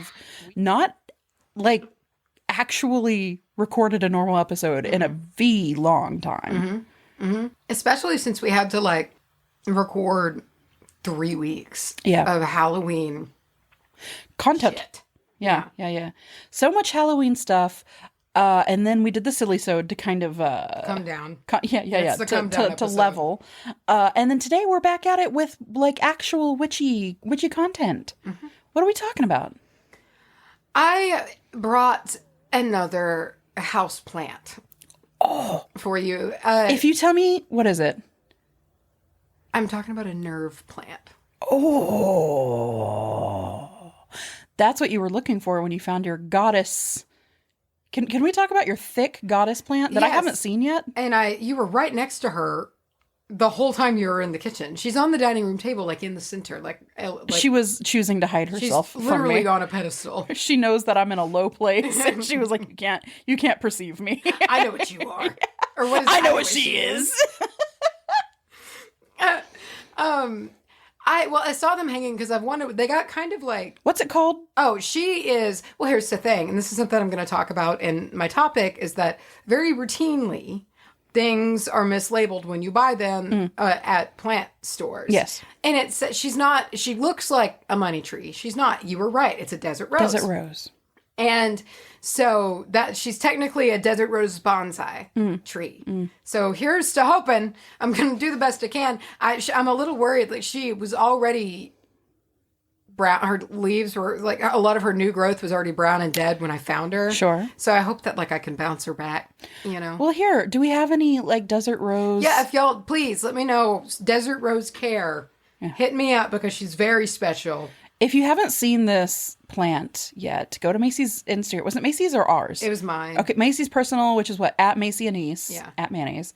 have not like actually recorded a normal episode in a long time. Especially since we had to like record 3 weeks of Halloween content. shit. Yeah. So much Halloween stuff. And then we did the silly sode to kind of Come down. It's the come down to episode. level. And then today we're back at it with like actual witchy content. What are we talking about? I brought another house plant for you. If you tell me, what is it? I'm talking about a nerve plant. Oh, that's what you were looking for when you found your goddess. Can we talk about your thick goddess plant that I haven't seen yet? And you were right next to her the whole time you were in the kitchen. She's on the dining room table, like in the center. Like she was choosing to hide herself she's from literally me. on a pedestal. She knows that I'm in a low place, and she was like, "You can't perceive me." I know what you are, or what is I know what she is. I saw them hanging because I've wondered. They got kind of like, what's it called? Oh, she is. Well, here's the thing, and this is something I'm going to talk about. And my topic is that very routinely, things are mislabeled when you buy them at plant stores. Yes, and she's not. She looks like a money tree. She's not. You were right. It's a desert rose. Desert rose. And so that she's technically a desert rose bonsai tree. So here's to hoping. I'm going to do the best I can. I'm a little worried. Like she was already brown. Her leaves were like a lot of her new growth was already brown and dead when I found her. Sure. So I hope that like I can bounce her back. You know. Well, here, do we have any like desert rose? Yeah, if y'all please let me know. Desert rose care. Yeah. Hit me up because she's very special. If you haven't seen this plant yet, go to Macy's Instagram. Was it Macy's or ours? It was mine. Okay, Macy's personal, which is what? At Macy Anise. Yeah. At mayonnaise.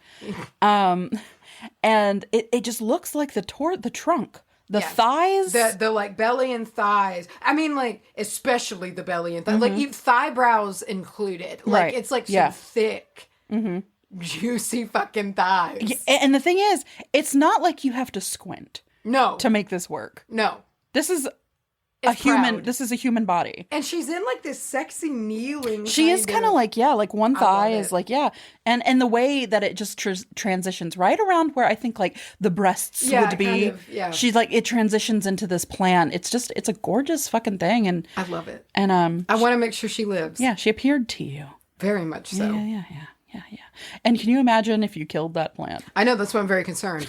And it just looks like the trunk. The thighs. The like belly and thighs. I mean, like, especially the belly and thighs. Like, even thigh brows included. Like, right. It's like some thick, juicy fucking thighs. Yeah, and the thing is, it's not like you have to squint. No. To make this work. No. This is proud. This is a human body. And she's in like this sexy kneeling. She is kind of like, like one thigh is like, And the way that it just transitions right around where I think like the breasts would be. Kind of, She's like, it transitions into this plant. It's a gorgeous fucking thing. And I love it. And I want to make sure she lives. Yeah, she appeared to you. Very much so. Yeah. And can you imagine if you killed that plant? I know, that's why I'm very concerned.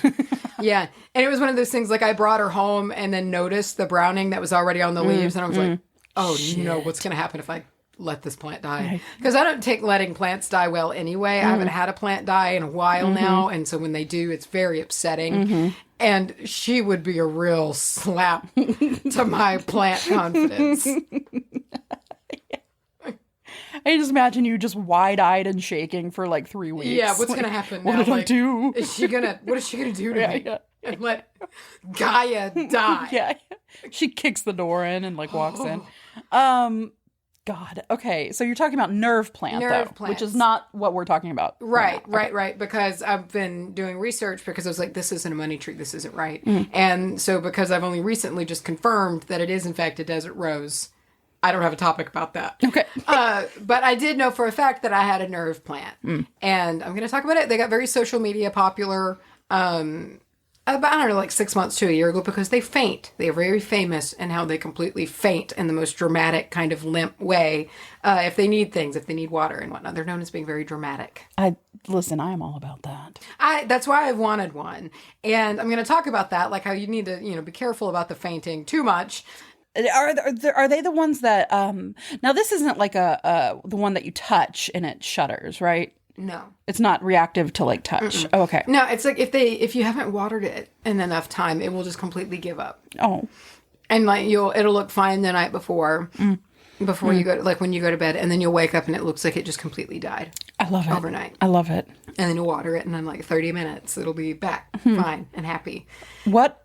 Yeah. And it was one of those things like I brought her home and then noticed the browning that was already on the leaves. And I was like, oh, shit. No, what's going to happen if I let this plant die? Because I don't take letting plants die well anyway. I haven't had a plant die in a while now. And so when they do, it's very upsetting. And she would be a real slap to my plant confidence. I just imagine you just wide-eyed and shaking for like 3 weeks. Yeah, what's going to happen now? What did I do? What is she going to do to me? And let Gaia die. Yeah. She kicks the door in and like walks in. God. Okay. So you're talking about nerve plant, which is not what we're talking about. Right. Because I've been doing research because I was like, this isn't a money tree. This isn't right. And so because I've only recently just confirmed that it is in fact a desert rose, I don't have a topic about that. Okay. But I did know for a fact that I had a nerve plant. And I'm going to talk about it. They got very social media popular about, I don't know, like 6 months to a year ago because they faint. They are very famous in how they completely faint in the most dramatic kind of limp way. If they need things, if they need water and whatnot. They're known as being very dramatic. Listen, I am all about that. That's why I wanted one. And I'm going to talk about that, like how you need to, be careful about the fainting too much. Are they the ones that now this isn't like the one that you touch and it shudders, right? No. It's not reactive to like touch. Oh, okay. No, it's like if you haven't watered it in enough time, it will just completely give up. Oh. And like it'll look fine the night before you go like when you go to bed, and then you'll wake up and it looks like it just completely died. I love it. Overnight. I love it. And then you'll water it and in like 30 minutes it'll be back fine and happy. What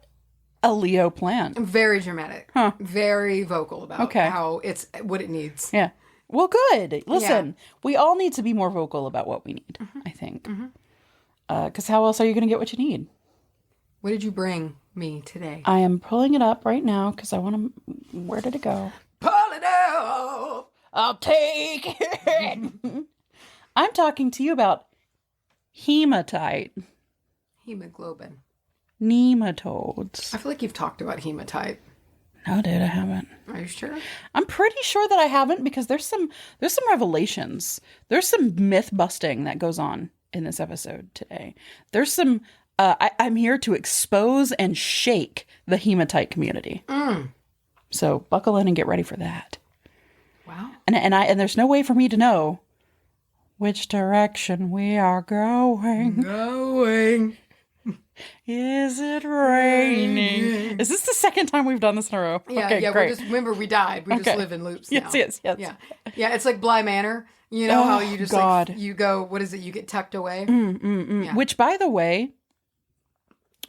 a Leo plant. Very dramatic. Huh. Very vocal about how it's what it needs. Yeah. Well, good. Listen, we all need to be more vocal about what we need, I think. Because how else are you going to get what you need? What did you bring me today? I am pulling it up right now because I want to... Where did it go? Pull it I'll take it. I'm talking to you about hematite. Hemoglobin. Nematodes. I feel like you've talked about hematite. No, dude, I haven't. Are you sure? I'm pretty sure that I haven't because there's some revelations. There's some myth busting that goes on in this episode today. There's some. I'm here to expose and shake the hematite community. So buckle in and get ready for that. Wow. And there's no way for me to know which direction we are going. Is it raining? Is this the second time we've done this in a row? Yeah, okay, yeah. great. Remember, we died. We just live in loops now. Yes. Yeah, it's like Bly Manor. You know how you just like you go. What is it? You get tucked away. Yeah. Which, by the way,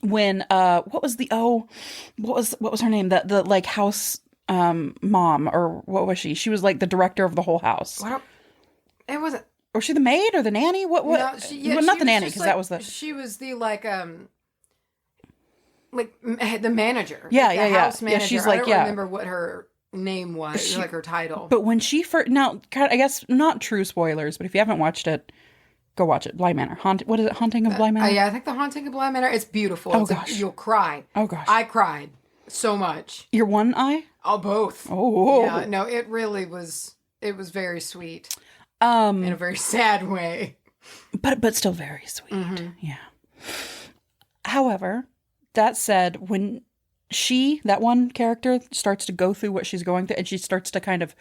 when what was her name? The like house mom, or what was she? She was like the director of the whole house. It wasn't. Was she the maid or the nanny? What? No, well, not the nanny, because that was the. She was the like the manager. Yeah, like the house manager. Yeah, she's like, I don't remember what her name was, like her title. But when she first, now, I guess not true spoilers, but if you haven't watched it, go watch it. Bly Manor. What is it? Haunting of Bly Manor? Yeah, I think The Haunting of Bly Manor. It's beautiful. Oh, gosh. You'll cry. Oh, gosh. I cried so much. Your one eye? Oh, both. Oh. Yeah, no, it really was, it was very sweet. In a very sad way. But still very sweet. Yeah. However, that said, when that one character starts to go through what she's going through and she starts to kind of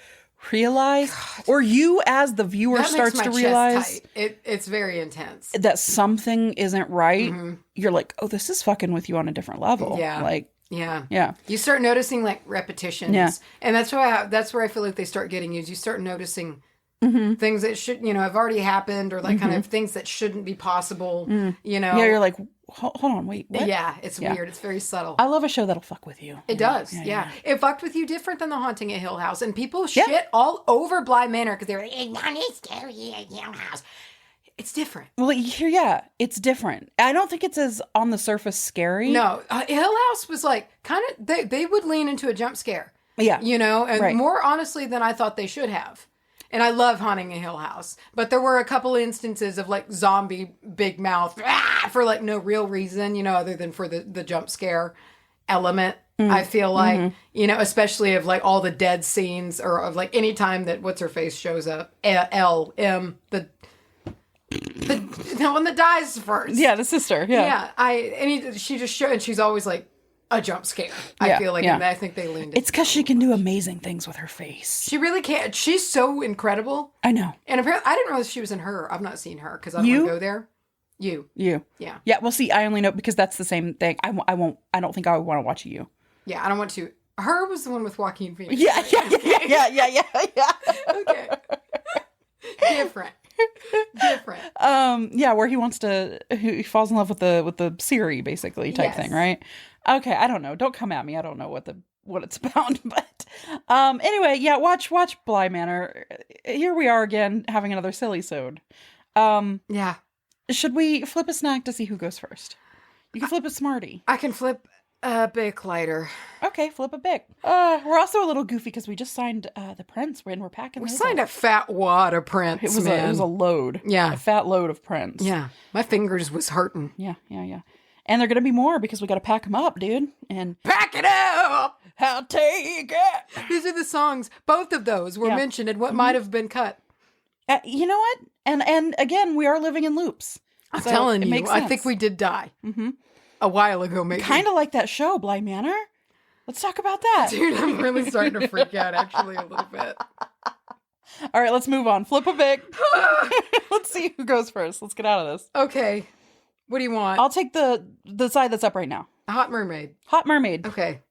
realize, or you as the viewer starts to realize it's very intense, that something isn't right, you're like, oh, this is fucking with you on a different level. Yeah. Like, yeah. You start noticing like repetitions. Yeah. And that's where I feel like they start getting you. You start noticing things that should, have already happened, or like kind of things that shouldn't be possible, Yeah, you're like, hold on, wait, what? Yeah, it's weird. It's very subtle. I love a show that'll fuck with you. It does, yeah. It fucked with you different than The Haunting at Hill House. And people shit all over Bly Manor because they were like, it's not as scary as Hill House. It's different. Well, it's different. I don't think it's as on the surface scary. No, Hill House was like, kind of, they would lean into a jump scare. Yeah. And more honestly than I thought they should have. And I love Haunting a Hill House. But there were a couple instances of like zombie big mouth for like no real reason, other than for the jump scare element. I feel like, especially of like all the dead scenes, or of like any time that what's her face shows up, the one that dies first. Yeah, the sister. Yeah. She just showed, and she's always like a jump scare. I feel like, and I think they leaned. It's because she can do amazing things with her face. She really can. She's so incredible. I know. And apparently, I didn't realize she was in Her. I've not seen Her because I don't want to go there. You. Yeah. Yeah. Well, see, I only know because that's the same thing. I don't think I would want to watch You. Yeah, I don't want to. Her was the one with Joaquin Phoenix. Yeah. Okay. Different. Where he falls in love with the Siri basically type thing, right? Okay, I don't know. Don't come at me. I don't know what it's about, but anyway, watch Bly Manor. Here we are again having another silly sode. Yeah. Should we flip a snack to see who goes first? You can flip a Smartie. I can flip a Bic lighter. Okay, flip a Bic. We're also a little goofy because we just signed the prints when we're packing. We signed a fat wad of prints. It was a load. Yeah, a fat load of prints. Yeah, my fingers was hurting. Yeah. And they're gonna be more because we got to pack them up, dude. And pack it up. I'll take it. These are the songs. Both of those were mentioned in what might have been cut. You know what? And again, we are living in loops. I'm telling you, I think we did die a while ago, maybe. Kind of like that show, Bly Manor. Let's talk about that. Dude, I'm really starting to freak out, actually, a little bit. All right, let's move on. Flip a Bic. Let's see who goes first. Let's get out of this. Okay. What do you want? I'll take the side that's up right now. Hot Mermaid. Hot Mermaid. Okay.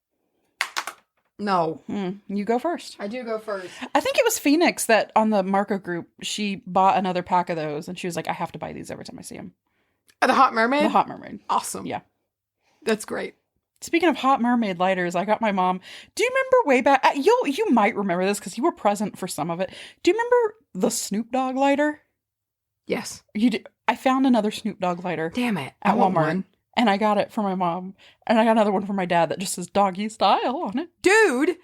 No. You go first. I do go first. I think it was Phoenix that on the Marco group, she bought another pack of those and she was like, I have to buy these every time I see them. The Hot Mermaid? The Hot Mermaid. Awesome. Yeah. That's great. Speaking of Hot Mermaid lighters, I got my mom. Do you remember way back? You might remember this because you were present for some of it. Do you remember the Snoop Dogg lighter? Yes. You did. I found another Snoop Dogg lighter. Damn it. At Walmart. And I got it for my mom. And I got another one for my dad that just says doggy style on it. Dude!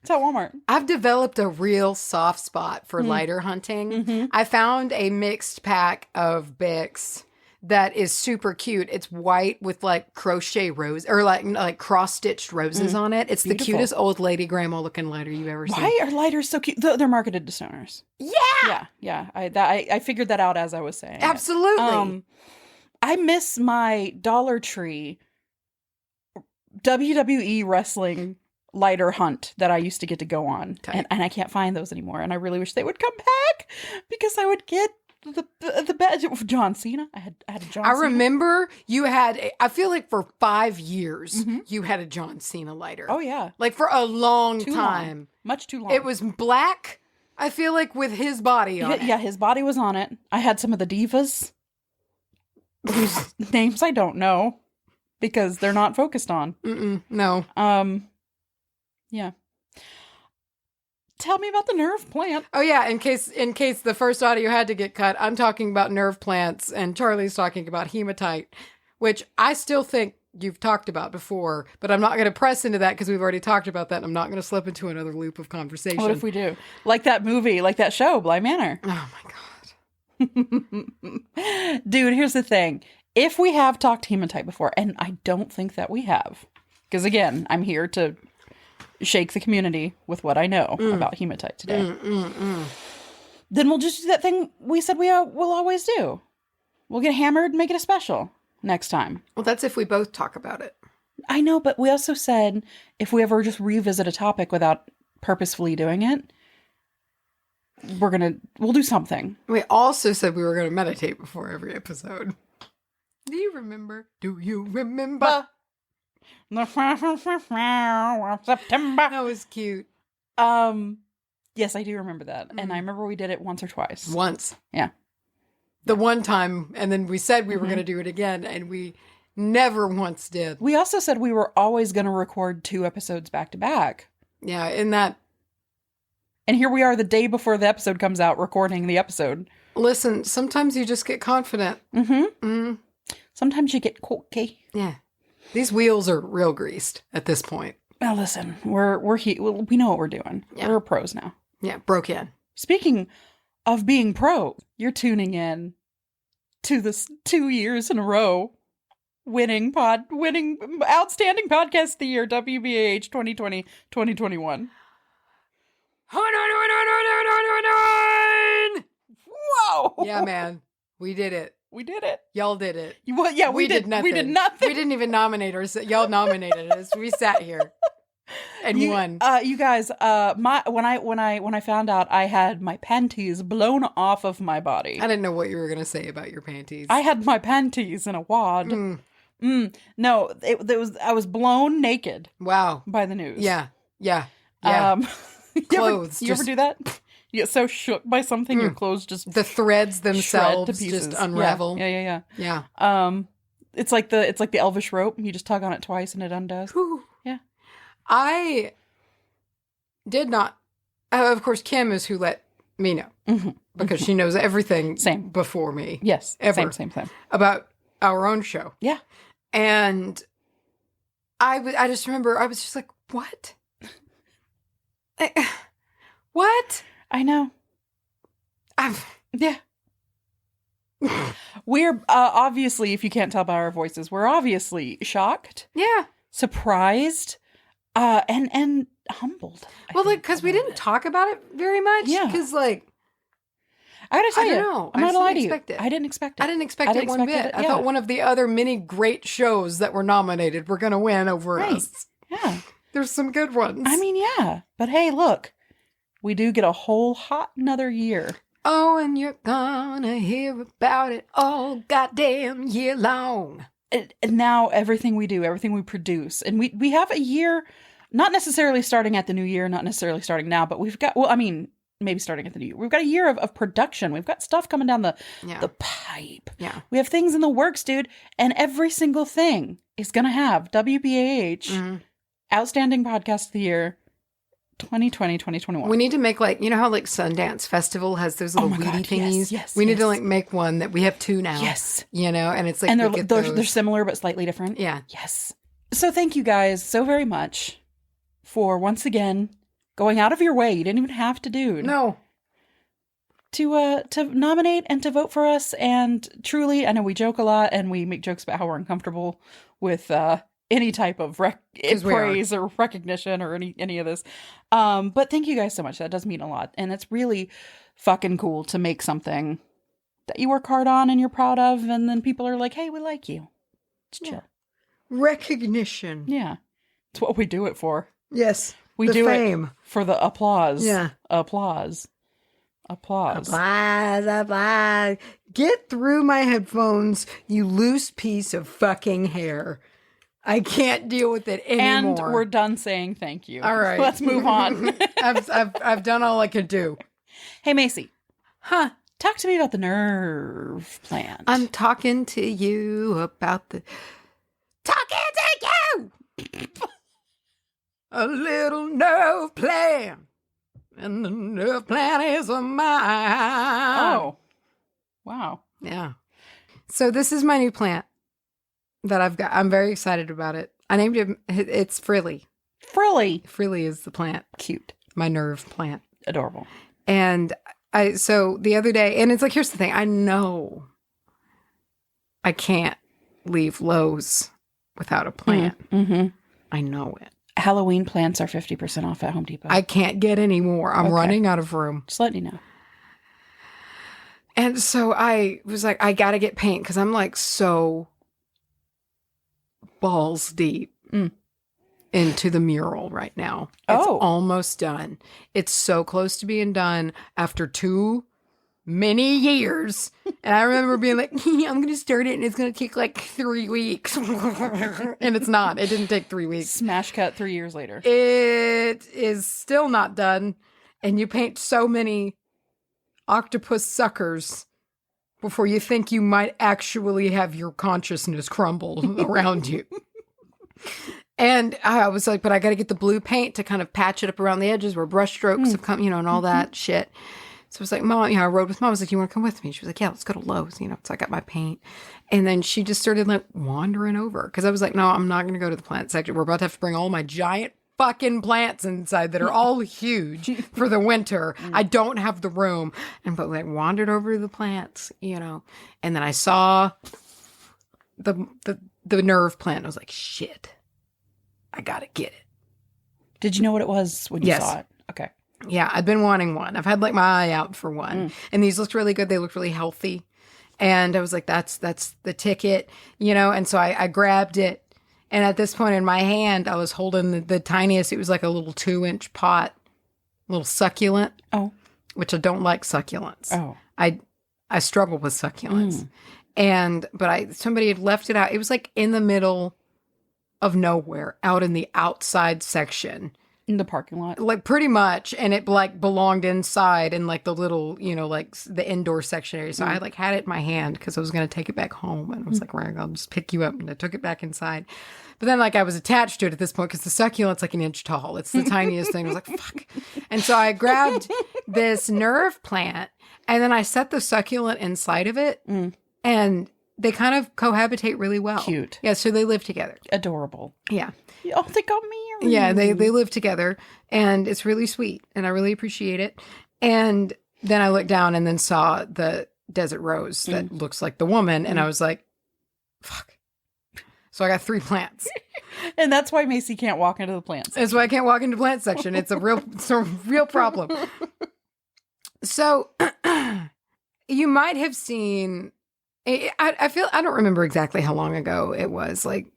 It's at Walmart. I've developed a real soft spot for lighter hunting. I found a mixed pack of Bics that is super cute. It's white with like crochet rose or like cross-stitched roses on it. It's Beautiful. the cutest old lady grandma looking lighter you've ever seen. Why are lighters so cute? They're marketed to stoners. Yeah. Yeah. I figured that out as I was saying it. Absolutely. I miss my Dollar Tree WWE wrestling lighter hunt that I used to get to go on. And I can't find those anymore. And I really wish they would come back because I would get the badge of John Cena. I had a John Cena. I remember you had, I feel like for 5 years, you had a John Cena lighter. Oh, yeah. Like for a long Too time. long. Much too long. It was black, I feel like, with his body on it. Yeah, his body was on it. I had some of the divas whose names I don't know because they're not focused on. No. Yeah. Tell me about the nerve plant. Oh yeah, in case the first audio had to get cut, I'm talking about nerve plants and Charlie's talking about hematite, which I still think you've talked about before, but I'm not going to press into that because we've already talked about that and I'm not going to slip into another loop of conversation. What if we do? Like that movie, like that show, Bly Manor. Oh my God. Dude, here's the thing. If we have talked hematite before, and I don't think that we have, because again, I'm here to shake the community with what I know about hematite today. Then we'll just do that thing we said we'll always do. We'll get hammered and make it a special next time. Well, that's if we both talk about it. I know, but we also said if we ever just revisit a topic without purposefully doing it, we'll do something. We also said we were going to meditate before every episode. Do you remember? The 5th of September. That was cute. Yes, I do remember that. And I remember we did it once or twice. Once. Yeah. The one time, and then we said we were going to do it again, and we never once did. We also said we were always going to record 2 episodes back to back. Yeah, in that. And here we are the day before the episode comes out recording the episode. Listen, sometimes you just get confident. Sometimes you get cocky. Yeah. These wheels are real greased at this point. Now listen, we know what we're doing. Yeah. We're pros now. Yeah, broke in. Speaking of being pro, you're tuning in to this 2 years in a row winning outstanding podcast of the year, WBAH 2020-2021. Whoa! Yeah, man. We did it. We did it. Y'all did it. Yeah, we did nothing. We did nothing. We didn't even nominate ourselves. Y'all nominated us. We sat here and won. You guys, when I found out I had my panties blown off of my body. I didn't know what you were going to say about your panties. I had my panties in a wad. No, I was blown naked. Wow. By the news. Yeah. Clothes. You ever do that? You get so shook by something, your clothes just the threads themselves to pieces. just unravel. Yeah. Yeah. It's like the Elvish rope. You just tug on it twice and it undoes. Whew. Yeah. I did not. Of course, Kim is who let me know because she knows everything before me. Yes. Ever. Same. About our own show. Yeah. And I just remember I was just like, what? What? I know. Yeah. We're obviously, if you can't tell by our voices, we're obviously shocked. Yeah. Surprised. And humbled. Well, like, because we didn't talk about it very much. Yeah. Because, like, I gotta tell you, know. I'm not gonna lie to you. It. I didn't expect it. I didn't expect it one bit. I thought one of the other many great shows that were nominated were going to win over us. Yeah. There's some good ones. I mean, yeah. But hey, look. We do get a whole hot another year. Oh, and you're gonna hear about it all goddamn year long. And now everything we do, everything we produce, and we have a year, not necessarily starting at the new year, not necessarily starting now, but we've got, well, I mean, maybe starting at the new year. We've got a year of production. We've got stuff coming down the pipe. Yeah. We have things in the works, dude. And every single thing is going to have WBAH, Outstanding Podcast of the Year, 2020, 2021. We need to make, like, you know how like Sundance Festival has those little weedy thingies? Yes, we need to like make one that we have 2 now. Yes. You know, and it's like, and they're similar but slightly different. Yeah. Yes. So thank you guys so very much for once again going out of your way. You didn't even have to, dude. No. To nominate and to vote for us. And truly, I know we joke a lot and we make jokes about how we're uncomfortable with any type of praise or recognition or any of this. But thank you guys so much. That does mean a lot. And it's really fucking cool to make something that you work hard on and you're proud of. And then people are like, hey, we like you. It's chill. Recognition. Yeah. It's what we do it for. Yes. We do fame. it for the applause. Yeah. Applause. Get through my headphones, you loose piece of fucking hair. I can't deal with it anymore. And we're done saying thank you. All right. Let's move on. I've done all I could do. Hey, Macy. Huh. Talk to me about the nerve plant. I'm talking to you about the... Talking to you! A little nerve plant. And the nerve plant is a mine. Oh. Wow. Yeah. So this is my new plant that I've got. I'm very excited about it. I named it, it's Frilly. Frilly. Frilly is the plant. Cute. My nerve plant. Adorable. And so the other day, and it's like, here's the thing. I know I can't leave Lowe's without a plant. Mm-hmm. I know it. Halloween plants are 50% off at Home Depot. I can't get any more. I'm running out of room. Just letting you know. And so I was like, I got to get paint because I'm like so balls deep into the mural right now. It's almost done. It's so close to being done after too many years. And I remember being like, I'm going to start it and it's going to take like 3 weeks. And it's not. It didn't take 3 weeks. Smash cut 3 years later. It is still not done. And you paint so many octopus suckers before you think you might actually have your consciousness crumble around you. And I was like, but I got to get the blue paint to kind of patch it up around the edges where brush strokes have come, and all that shit. So I was like, Mom, I rode with Mom. I was like, you want to come with me? She was like, yeah, let's go to Lowe's, So I got my paint. And then she just started like wandering over because I was like, no, I'm not going to go to the plant section. We're about to have to bring all my giant fucking plants inside that are all huge for the winter. I don't have the room. But like wandered over to the plants, And then I saw the nerve plant. I was like, shit, I got to get it. Did you know what it was when you saw it? Okay. Yeah, I've been wanting one. I've had like my eye out for one. And these looked really good. They looked really healthy. And I was like, that's the ticket, And so I grabbed it. And at this point in my hand, I was holding the tiniest. It was like a little 2-inch pot, little succulent. Oh. Which I don't like succulents. Oh. I struggle with succulents. But somebody had left it out. It was like in the middle of nowhere, out in the outside section. In the parking lot? Like pretty much. And it like belonged inside in like the little, like the indoor section area. So I like had it in my hand because I was going to take it back home. And I was like, right, I'll just pick you up. And I took it back inside. But then like I was attached to it at this point because the succulent's like an inch tall. It's the tiniest thing. I was like, fuck. And so I grabbed this nerve plant and then I set the succulent inside of it. And they kind of cohabitate really well. Cute. Yeah, so they live together. Adorable. Yeah. Oh, they got married. Yeah, they live together, and it's really sweet, and I really appreciate it. And then I looked down and then saw the desert rose that looks like the woman, and I was like, fuck. So I got 3 plants. And that's why Macy can't walk into the plants. That's why I can't walk into the plant section. It's a real problem. So you might have seen... I don't remember exactly how long ago it was, like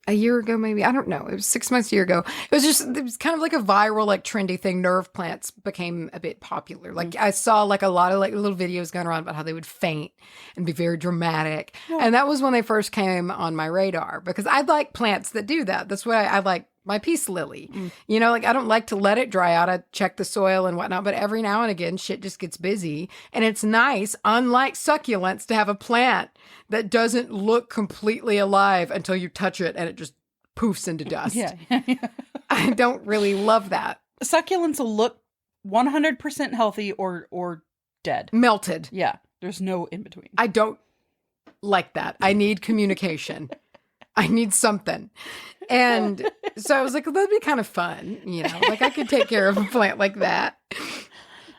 a year ago, maybe. I don't know. It was 6 months, a year ago. It was kind of like a viral, like trendy thing. Nerve plants became a bit popular. Like I saw like a lot of like little videos going around about how they would faint and be very dramatic. Yeah. And that was when they first came on my radar because I like plants that do that. That's why I like my peace lily. Like I don't like to let it dry out. I check the soil and whatnot, but every now and again, shit just gets busy. And it's nice, unlike succulents, to have a plant that doesn't look completely alive until you touch it and it just poofs into dust. Yeah. I don't really love that. Succulents will look 100% healthy or dead. Melted. Yeah. There's no in between. I don't like that. I need communication. I need something. And so I was like, well, that'd be kind of fun. Like I could take care of a plant like that.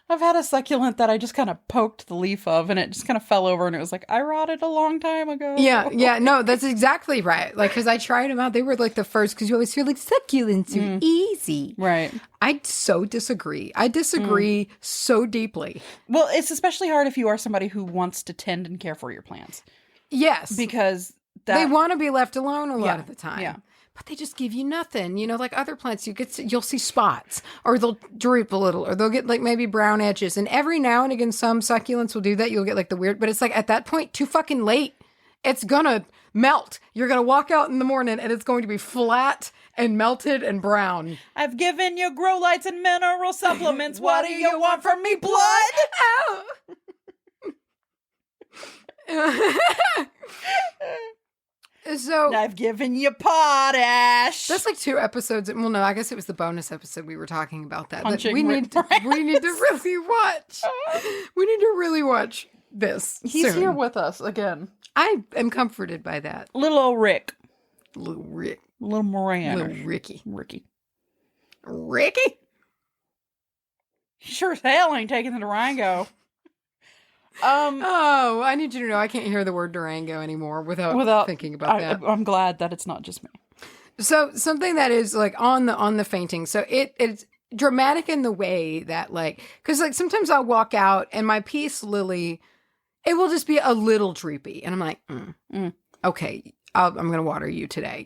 I've had a succulent that I just kind of poked the leaf of and it just kind of fell over and it was like, I rotted a long time ago. Yeah. No, that's exactly right. Like, because I tried them out. They were like the first, because you always hear like succulents are easy. Right. I so disagree. I disagree so deeply. Well, it's especially hard if you are somebody who wants to tend and care for your plants. Yes. Because they want to be left alone a lot of the time. Yeah. But they just give you nothing. Like other plants, you'll see spots, or they'll droop a little, or they'll get like maybe brown edges. And every now and again, some succulents will do that. You'll get like the weird, but it's like at that point, too fucking late. It's gonna melt. You're gonna walk out in the morning and it's going to be flat and melted and brown. I've given you grow lights and mineral supplements. What do you want from me, blood? Oh. So I've given you potash. That's like 2 episodes. Well, no, I guess it was the bonus episode we were talking about that. We need to really watch. We need to really watch this. He's soon. here with us again. I am comforted by that. Little old Rick. Little Rick. Little Moran. Little Ricky. Ricky? Sure as hell ain't taking the Durango. Oh, I need you to know I can't hear the word Durango anymore without thinking about that. I'm glad that it's not just me. So something that is like on the fainting. So it's dramatic in the way that like, because like sometimes I'll walk out and my peace lily, it will just be a little droopy, and I'm like, okay, I'm gonna water you today,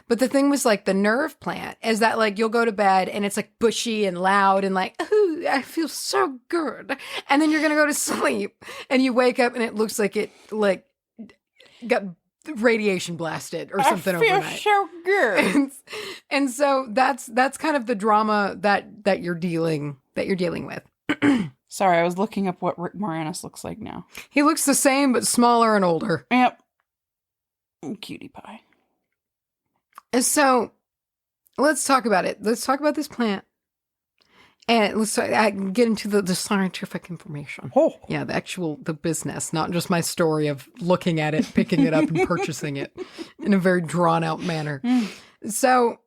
But the thing was like the nerve plant is that like you'll go to bed and it's like bushy and loud and like, ooh, I feel so good, and then you're gonna go to sleep and you wake up and it looks like it like got radiation blasted or something overnight. I feel so good. and so that's kind of the drama that you're dealing with. Sorry, I was looking up what Rick Moranis looks like now. He looks the same but smaller and older. Yep. Cutie pie. So let's talk about it. Let's talk about this plant. And I can get into the scientific information. Oh. Yeah, the business, not just my story of looking at it, picking it up, and purchasing it in a very drawn out manner. So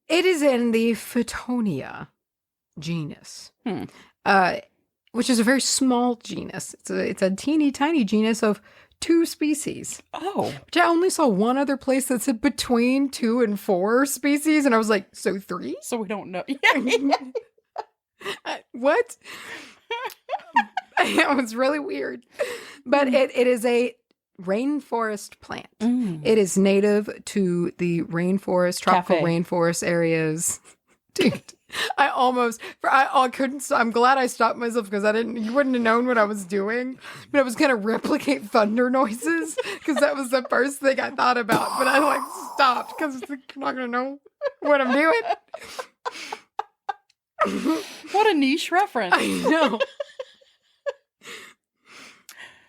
it is in the Photonia genus, which is a very small genus. It's a teeny tiny genus of 2 species. Oh. Which I only saw one other place that said between 2 and 4 species. And I was like, so 3? So we don't know. What? It was really weird. But it is a rainforest plant. It is native to the rainforest, tropical rainforest areas. Dude. I couldn't. I'm glad I stopped myself because you wouldn't have known what I was doing. But I was going to replicate thunder noises because that was the first thing I thought about. But I like stopped because you're not going to know what I'm doing. What a niche reference. I know.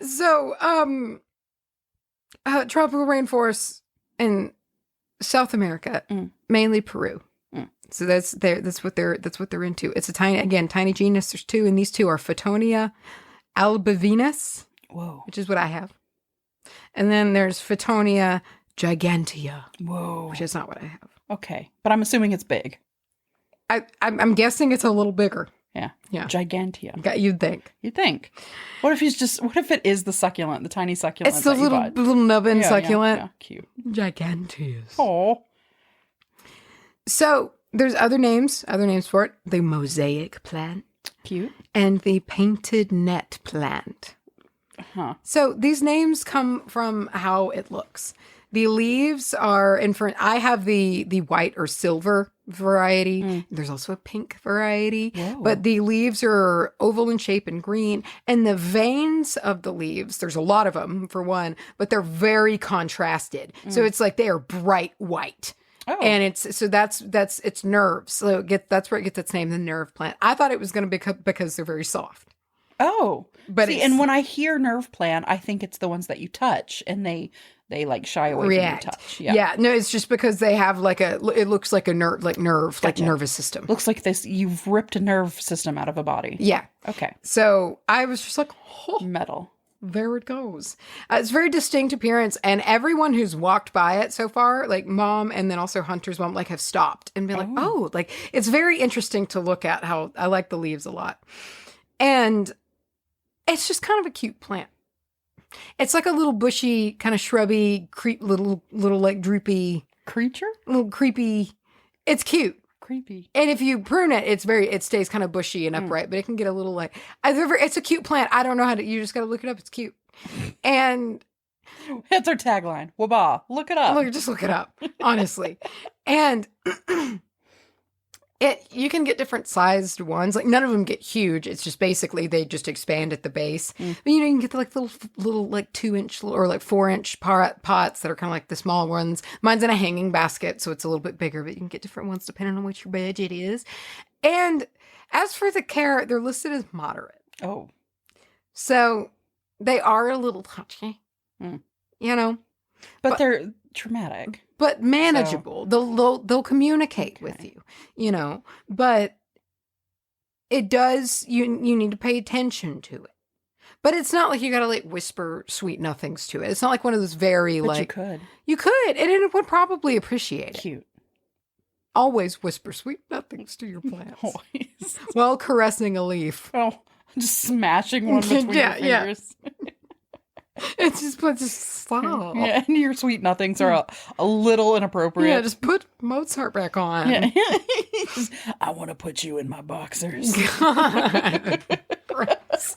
So, tropical rainforests in South America, mainly Peru. So that's what they're into. It's a tiny genus. There's 2, and these 2 are Photonia albivinus, which is what I have. And then there's Photonia gigantea, which is not what I have. Okay, but I'm assuming it's big. I'm guessing it's a little bigger. Yeah. Gigantea. You'd think. What if it is the succulent, the tiny succulent? It's the little nubbin succulent. Yeah, cute. Giganteus. Oh. So there's other names for it. The mosaic plant. Cute. And the painted net plant. Huh. So these names come from how it looks. The leaves are I have the white or silver variety. There's also a pink variety. Whoa. But the leaves are oval in shape and green. And the veins of the leaves, there's a lot of them for one, but they're very contrasted. So it's like they are bright white. Oh. And it's its nerves. So that's where it gets its name, the nerve plant. I thought it was going to be because they're very soft. Oh, but and when I hear nerve plant, I think it's the ones that you touch and they like shy away from your touch. Yeah. No, it's just because they have it looks like a nerve, like nervous system. Looks like you've ripped a nerve system out of a body. Yeah. Okay. So I was just like, metal. there it goes. It's very distinct appearance, and everyone who's walked by it so far, like Mom and then also Hunter's mom, like have stopped and been like, oh, like it's very interesting to look at. How I like the leaves a lot. And it's just kind of a cute plant. It's like a little bushy, kind of shrubby, little like droopy creature, little creepy. It's cute, creepy. And if you prune it, it stays kind of bushy and upright. But it can get a little like it's a cute plant. I don't know how to. You just got to look it up. It's cute, and that's our tagline. Wabah, look it up. Just look it up. Honestly, and. You can get different sized ones. Like none of them get huge. It's just basically they just expand at the base. But you can get the like little like 2-inch or like 4-inch pots that are kind of like the small ones. Mine's in a hanging basket, so it's a little bit bigger. But you can get different ones depending on what your budget is. And as for the care, they're listed as moderate. Oh, so they are a little touchy, but they're traumatic. But manageable. So, they'll communicate with you, but it does, you need to pay attention to it. But it's not like you got to like whisper sweet nothings to it. It's not like one of those very but like. You could. And it would probably appreciate it. Cute. Always whisper sweet nothings to your plants. Always. While caressing a leaf. Oh, just smashing one between your fingers. It's just stop. Yeah, and your sweet nothings are a little inappropriate. Yeah, just put Mozart back on. Yeah. I want to put you in my boxers. God. Gross.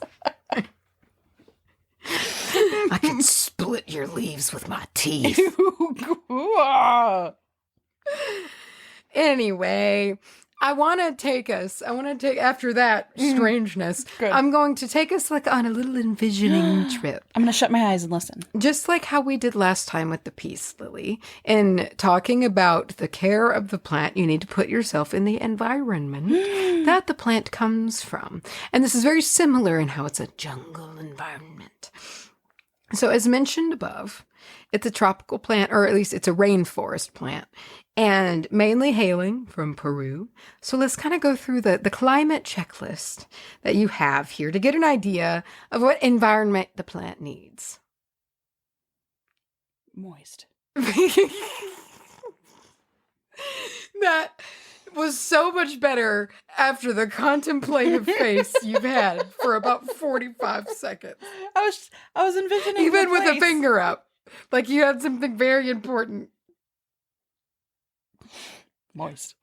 I can split your leaves with my teeth. Anyway, I want to take after that strangeness, I'm going to take us like on a little envisioning trip. I'm going to shut my eyes and listen. Just like how we did last time with the peace lily. In talking about the care of the plant, you need to put yourself in the environment that the plant comes from. And this is very similar in how it's a jungle environment. So as mentioned above, it's a tropical plant, or at least it's a rainforest plant, and mainly hailing from Peru. So let's kind of go through the climate checklist that you have here to get an idea of what environment the plant needs. Moist. That was so much better after the contemplative face you've had for about 45 seconds. I was envisioning even with a finger up, like you had something very important. Moist.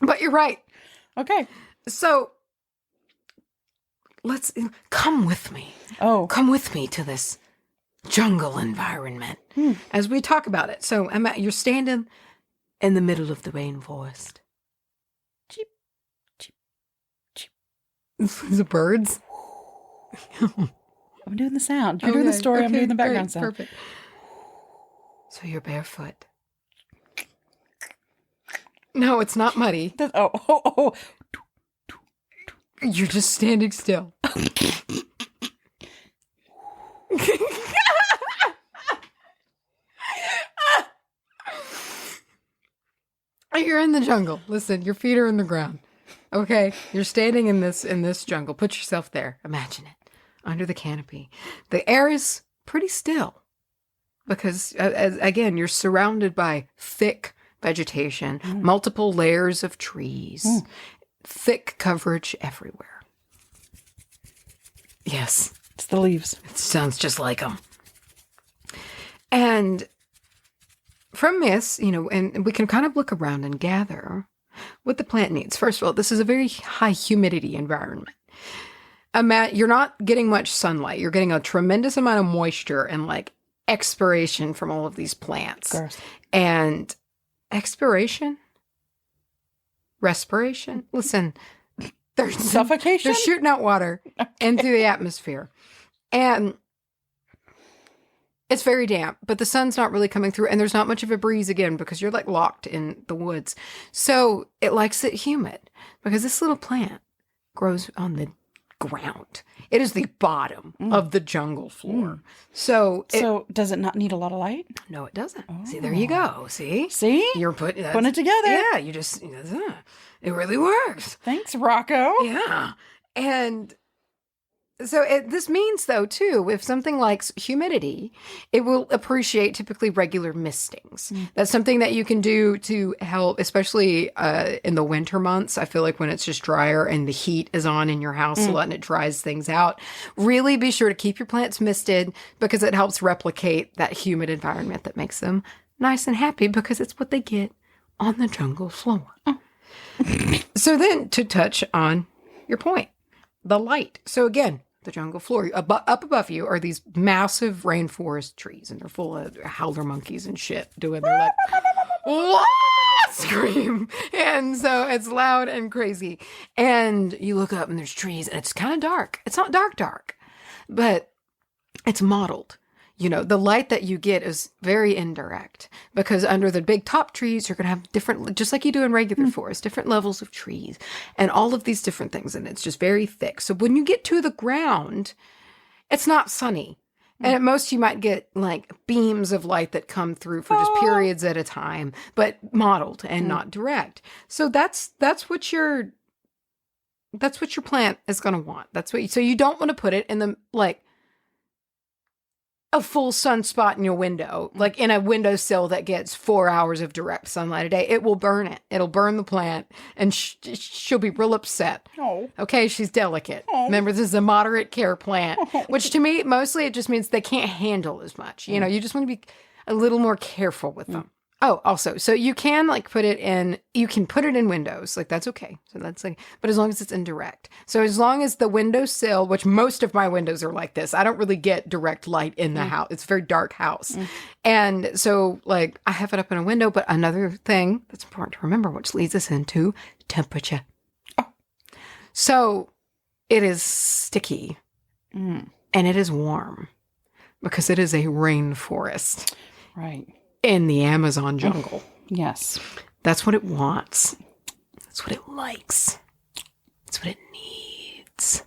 But you're right. Okay. So let's come with me. Oh, come with me to this jungle environment as we talk about it. So you're standing in the middle of the rainforest. Cheep, cheep, cheep. The birds. I'm doing the sound. You're doing the story. I'm doing the background sound. Perfect. So you're barefoot. No, it's not muddy. Oh. You're just standing still. You're in the jungle. Listen, your feet are in the ground. Okay, you're standing in this jungle. Put yourself there. Imagine it. Under the canopy. The air is pretty still because, again, you're surrounded by thick vegetation, multiple layers of trees, thick coverage everywhere. Yes. It's the leaves. It sounds just like them. And from this, and we can kind of look around and gather what the plant needs. First of all, this is a very high humidity environment. You're not getting much sunlight. You're getting a tremendous amount of moisture and like expiration from all of these plants. Gross. And expiration? Respiration? Listen, there's suffocation. They're shooting out water into the atmosphere. And it's very damp, but the sun's not really coming through, and there's not much of a breeze again because you're like locked in the woods. So it likes it humid because this little plant grows on the ground. It is the bottom of the jungle floor. So does it not need a lot of light? No, it doesn't. Oh. See, there you go. See? You're putting it together. Yeah, you just, it really works. Thanks, Rocco. Yeah. And This means, though, too, if something likes humidity, it will appreciate typically regular mistings. That's something that you can do to help, especially in the winter months. I feel like when it's just drier and the heat is on in your house a lot and it dries things out, really be sure to keep your plants misted because it helps replicate that humid environment that makes them nice and happy because it's what they get on the jungle floor. So then to touch on your point, the light. So again, the jungle floor. Up above you are these massive rainforest trees, and they're full of howler monkeys and shit doing their like "Wah!" scream. And so it's loud and crazy. And you look up and there's trees, and it's kind of dark. It's not dark, but it's mottled. You know, the light that you get is very indirect because under the big top trees, you're going to have different, just like you do in regular forest, different levels of trees and all of these different things. And it's just very thick. So when you get to the ground, it's not sunny. And at most you might get like beams of light that come through for just periods at a time, but mottled and not direct. So that's what your plant is going to want. So you don't want to put it in the, like, a full sunspot in your window, like in a windowsill that gets 4 hours of direct sunlight a day. It will burn it. It'll burn the plant, and she'll be real upset. Oh. Okay, she's delicate. Oh. Remember, this is a moderate care plant, which to me, mostly it just means they can't handle as much. You know, you just want to be a little more careful with them. Oh, also, so you can put it in windows, like that's okay. So that's like, but as long as it's indirect. So as long as the windowsill, which most of my windows are like this, I don't really get direct light in the house. It's a very dark house. And so like I have it up in a window, but another thing that's important to remember, which leads us into temperature. Oh. So it is sticky and it is warm because it is a rainforest. Right. In the Amazon jungle. Yes. That's what it wants. That's what it likes. That's what it needs.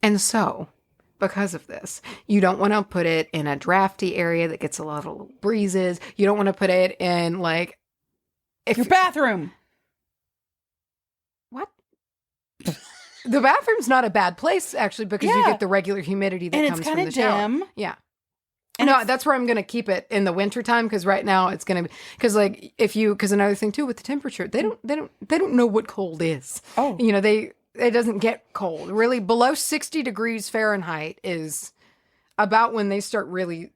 And so, because of this, you don't want to put it in a drafty area that gets a lot of breezes. You don't want to put it in like... Your bathroom. What? The bathroom's not a bad place, actually, because you get the regular humidity that comes from the shower. And it's kind of dim. Yeah. No, that's where I'm going to keep it in the wintertime because right now it's going to be because like because another thing too with the temperature they don't know what cold is. Oh, you know it doesn't get cold really below 60 degrees Fahrenheit is about when they start really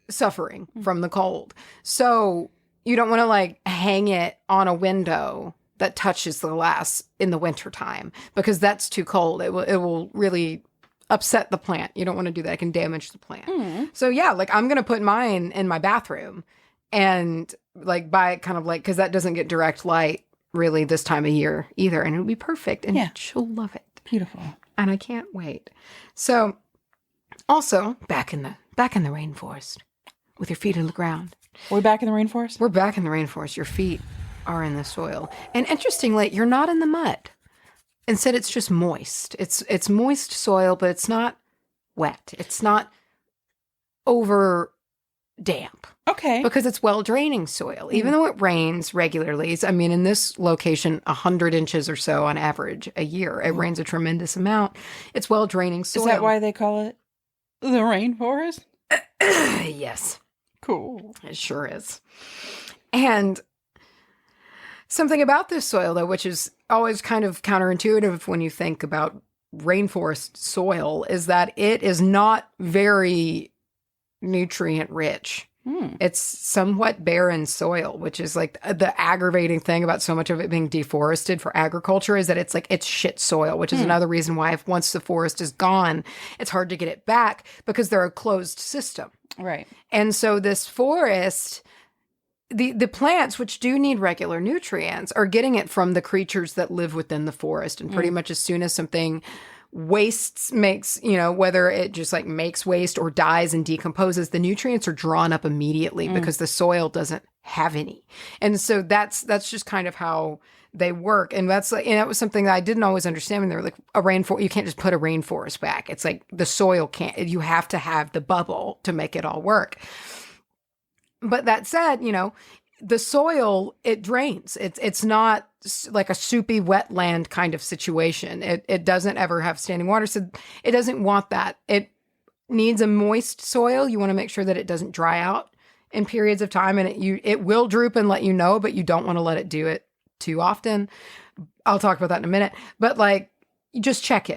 suffering from the cold. So you don't want to like hang it on a window that touches the glass in the wintertime because that's too cold. It will really upset the plant. You don't want to do that. It can damage the plant. So yeah, like I'm going to put mine in my bathroom and like by kind of like, cause that doesn't get direct light really this time of year either. And it'll be perfect. And she'll love it. Beautiful. And I can't wait. So also back in the rainforest with your feet in the ground. Are we back in the rainforest? We're back in the rainforest. Your feet are in the soil. And interestingly, you're not in the mud. Instead, it's just moist. It's moist soil, but it's not wet. It's not over damp. Okay. Because it's well-draining soil. Even though it rains regularly, I mean, in this location, 100 inches or so on average a year. It rains a tremendous amount. It's well-draining soil. Is that why they call it the rainforest? Yes. Cool. It sure is. And something about this soil, though, which is always kind of counterintuitive when you think about rainforest soil, is that it is not very nutrient rich. It's somewhat barren soil, which is like the aggravating thing about so much of it being deforested for agriculture is that it's shit soil, which is another reason why once the forest is gone, it's hard to get it back because they're a closed system. Right. And so this forest... The plants, which do need regular nutrients, are getting it from the creatures that live within the forest. And pretty much as soon as something makes, whether it just like makes waste or dies and decomposes, the nutrients are drawn up immediately because the soil doesn't have any. And so that's just kind of how they work. And that's like, that was something that I didn't always understand when they were like a rainforest. You can't just put a rainforest back. It's like the soil you have to have the bubble to make it all work. But that said, the soil, it drains. It's not like a soupy wetland kind of situation. It doesn't ever have standing water. So it doesn't want that. It needs a moist soil. You want to make sure that it doesn't dry out in periods of time, and it will droop and let you know, but you don't want to let it do it too often. I'll talk about that in a minute, but like, you just check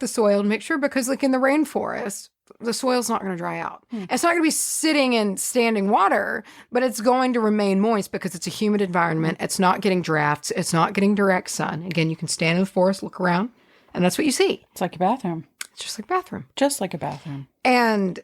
the soil and make sure, because like in the rainforest, the soil's not going to dry out. It's not going to be sitting in standing water, but it's going to remain moist because it's a humid environment. It's not getting drafts. It's not getting direct sun. Again, you can stand in the forest, look around, and that's what you see. It's like a bathroom. It's just like a bathroom. Just like a bathroom. And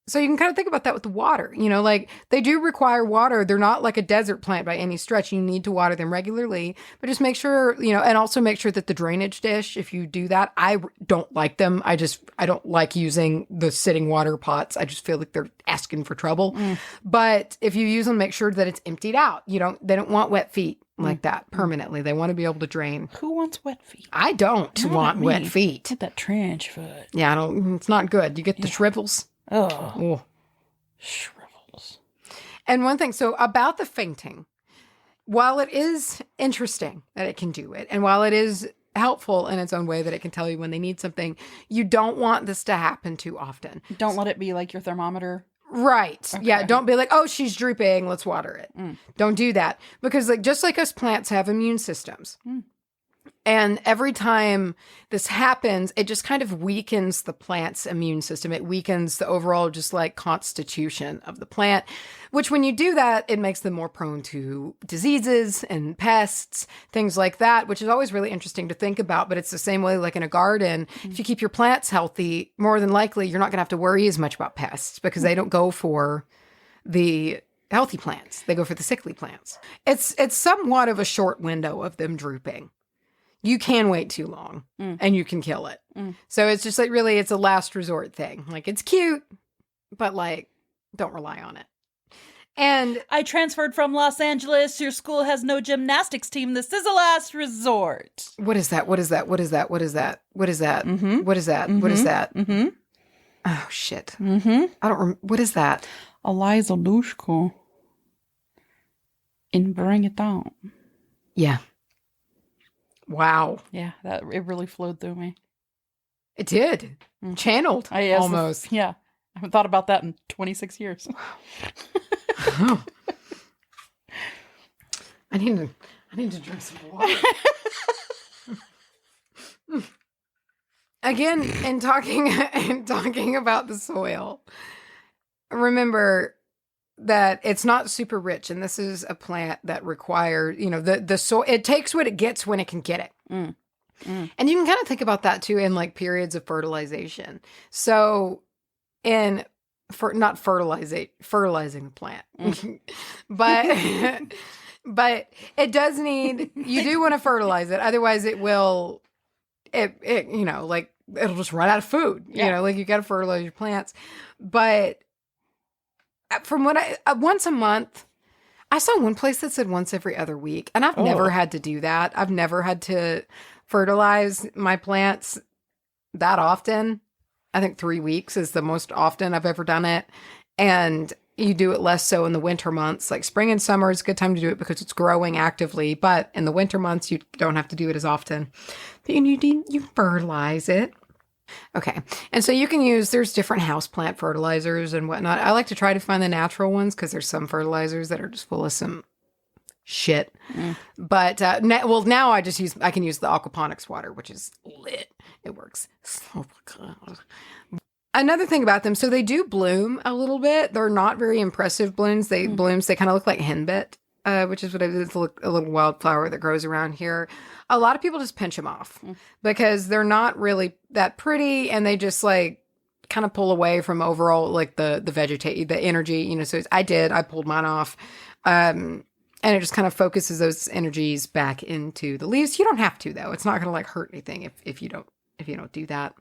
so you can kind of think about that with the water. Like they do require water. They're not like a desert plant by any stretch. You need to water them regularly, but just make sure, and also make sure that the drainage dish, if you do that, I don't like them. I don't like using the sitting water pots. I just feel like they're asking for trouble. But if you use them, make sure that it's emptied out. They don't want wet feet like that permanently. They want to be able to drain. Who wants wet feet? I don't want wet feet. Get that trench foot. Yeah, it's not good. You get the shrivels. Oh, shrivels. And one thing, so about the fainting, while it is interesting that it can do it, and while it is helpful in its own way that it can tell you when they need something, you don't want this to happen too often. Don't let it be like your thermometer. Right. Okay. Yeah. Don't be like, oh, she's drooping, let's water it. Don't do that. Because like, just like us plants have immune systems. And every time this happens, it just kind of weakens the plant's immune system. It weakens the overall just like constitution of the plant, which when you do that, it makes them more prone to diseases and pests, things like that, which is always really interesting to think about. But it's the same way like in a garden. If you keep your plants healthy, more than likely, you're not going to have to worry as much about pests because they don't go for the healthy plants. They go for the sickly plants. It's somewhat of a short window of them drooping. You can wait too long and you can kill it. So it's just like, really, it's a last resort thing. Like, it's cute, but like, don't rely on it. And I transferred from Los Angeles. Your school has no gymnastics team. This is a last resort. What is that? What is that? What is that? What is that? What is that? Mm-hmm. What is that? Mm-hmm. What is that? Mm-hmm. Oh, shit. Mm-hmm. I don't what is that? Eliza Dushko. And bring it down. Yeah. Wow. Yeah, it really flowed through me. It did. Channeled almost. Yeah. I haven't thought about that in 26 years. Oh. I need to drink some water. Again, in talking about the soil, remember that it's not super rich, and this is a plant that requires, the soil. It takes what it gets when it can get it. And you can kind of think about that too in like periods of fertilization. So not fertilizing the plant, but it does need, you do want to fertilize it. Otherwise it'll just run out of food, like you got to fertilize your plants. But from what once a month, I saw one place that said once every other week, and I've never had to do that. I've never had to fertilize my plants that often. I think 3 weeks is the most often I've ever done it. And you do it less so in the winter months. Like spring and summer is a good time to do it because it's growing actively. But in the winter months, you don't have to do it as often. But you fertilize it. Okay. And so you can there's different houseplant fertilizers and whatnot. I like to try to find the natural ones because there's some fertilizers that are just full of some shit. But now I can use the aquaponics water, which is lit. It works so good. Another thing about them, so they do bloom a little bit. They're not very impressive blooms. They kind of look like henbit, which is what it is, a little wildflower that grows around here. A lot of people just pinch them off because they're not really that pretty, and they just like kind of pull away from overall like the energy, So I pulled mine off. And it just kind of focuses those energies back into the leaves. You don't have to though. It's not going to like hurt anything if you don't do that.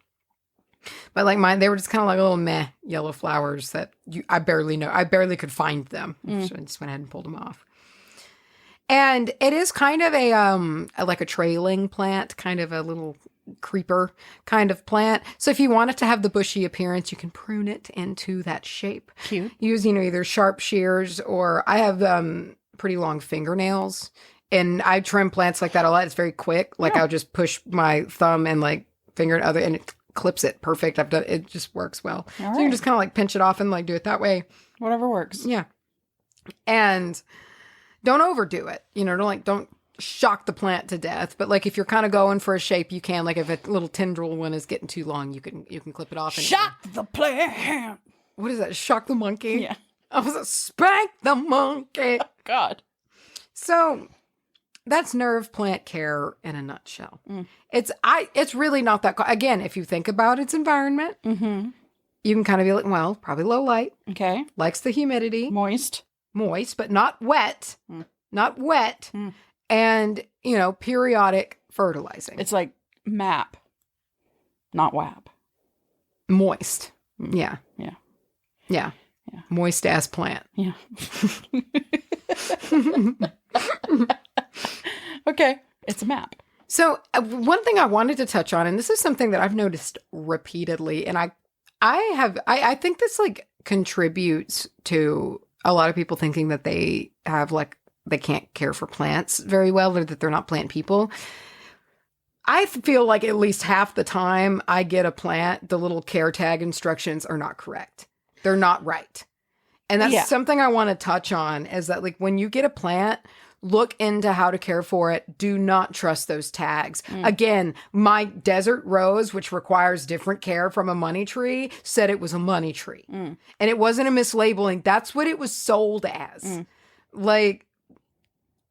But like mine, they were just kind of like little meh yellow flowers that I barely could find them. So I just went ahead and pulled them off. And it is kind of a like a trailing plant, kind of a little creeper kind of plant. So if you want it to have the bushy appearance, you can prune it into that shape. Cute. Using either sharp shears or I have pretty long fingernails. And I trim plants like that a lot. It's very quick. Like I'll just push my thumb and like finger and other, and it clips it perfect. I've done it. Just works well. So you can just kind of like pinch it off and like do it that way. Whatever works. Yeah. And don't overdo it. Don't shock the plant to death. But like if you're kind of going for a shape, you can. Like if a little tendril one is getting too long, you can clip it off. And shock the plant. What is that? Shock the monkey? Yeah. I was spank the monkey. Oh, God. So that's nerve plant care in a nutshell. It's really not that. Again, if you think about its environment, you can kind of be like, well, probably low light. Okay. Likes the humidity. Moist, but not wet. Not wet. And, periodic fertilizing. It's like MAP, not WAP. Moist. Yeah. Yeah. Yeah. Yeah. Moist ass plant. Yeah. Okay. It's a map. So one thing I wanted to touch on, and this is something that I've noticed repeatedly, and I think this like contributes to a lot of people thinking that they have like, they can't care for plants very well, or that they're not plant people. I feel like at least half the time I get a plant, the little care tag instructions are not correct. They're not right. And that's something I want to touch on, is that like when you get a plant, look into how to care for it. Do not trust those tags. Again, my desert rose, which requires different care from a money tree, said it was a money tree. And it wasn't a mislabeling. That's what it was sold as. Like,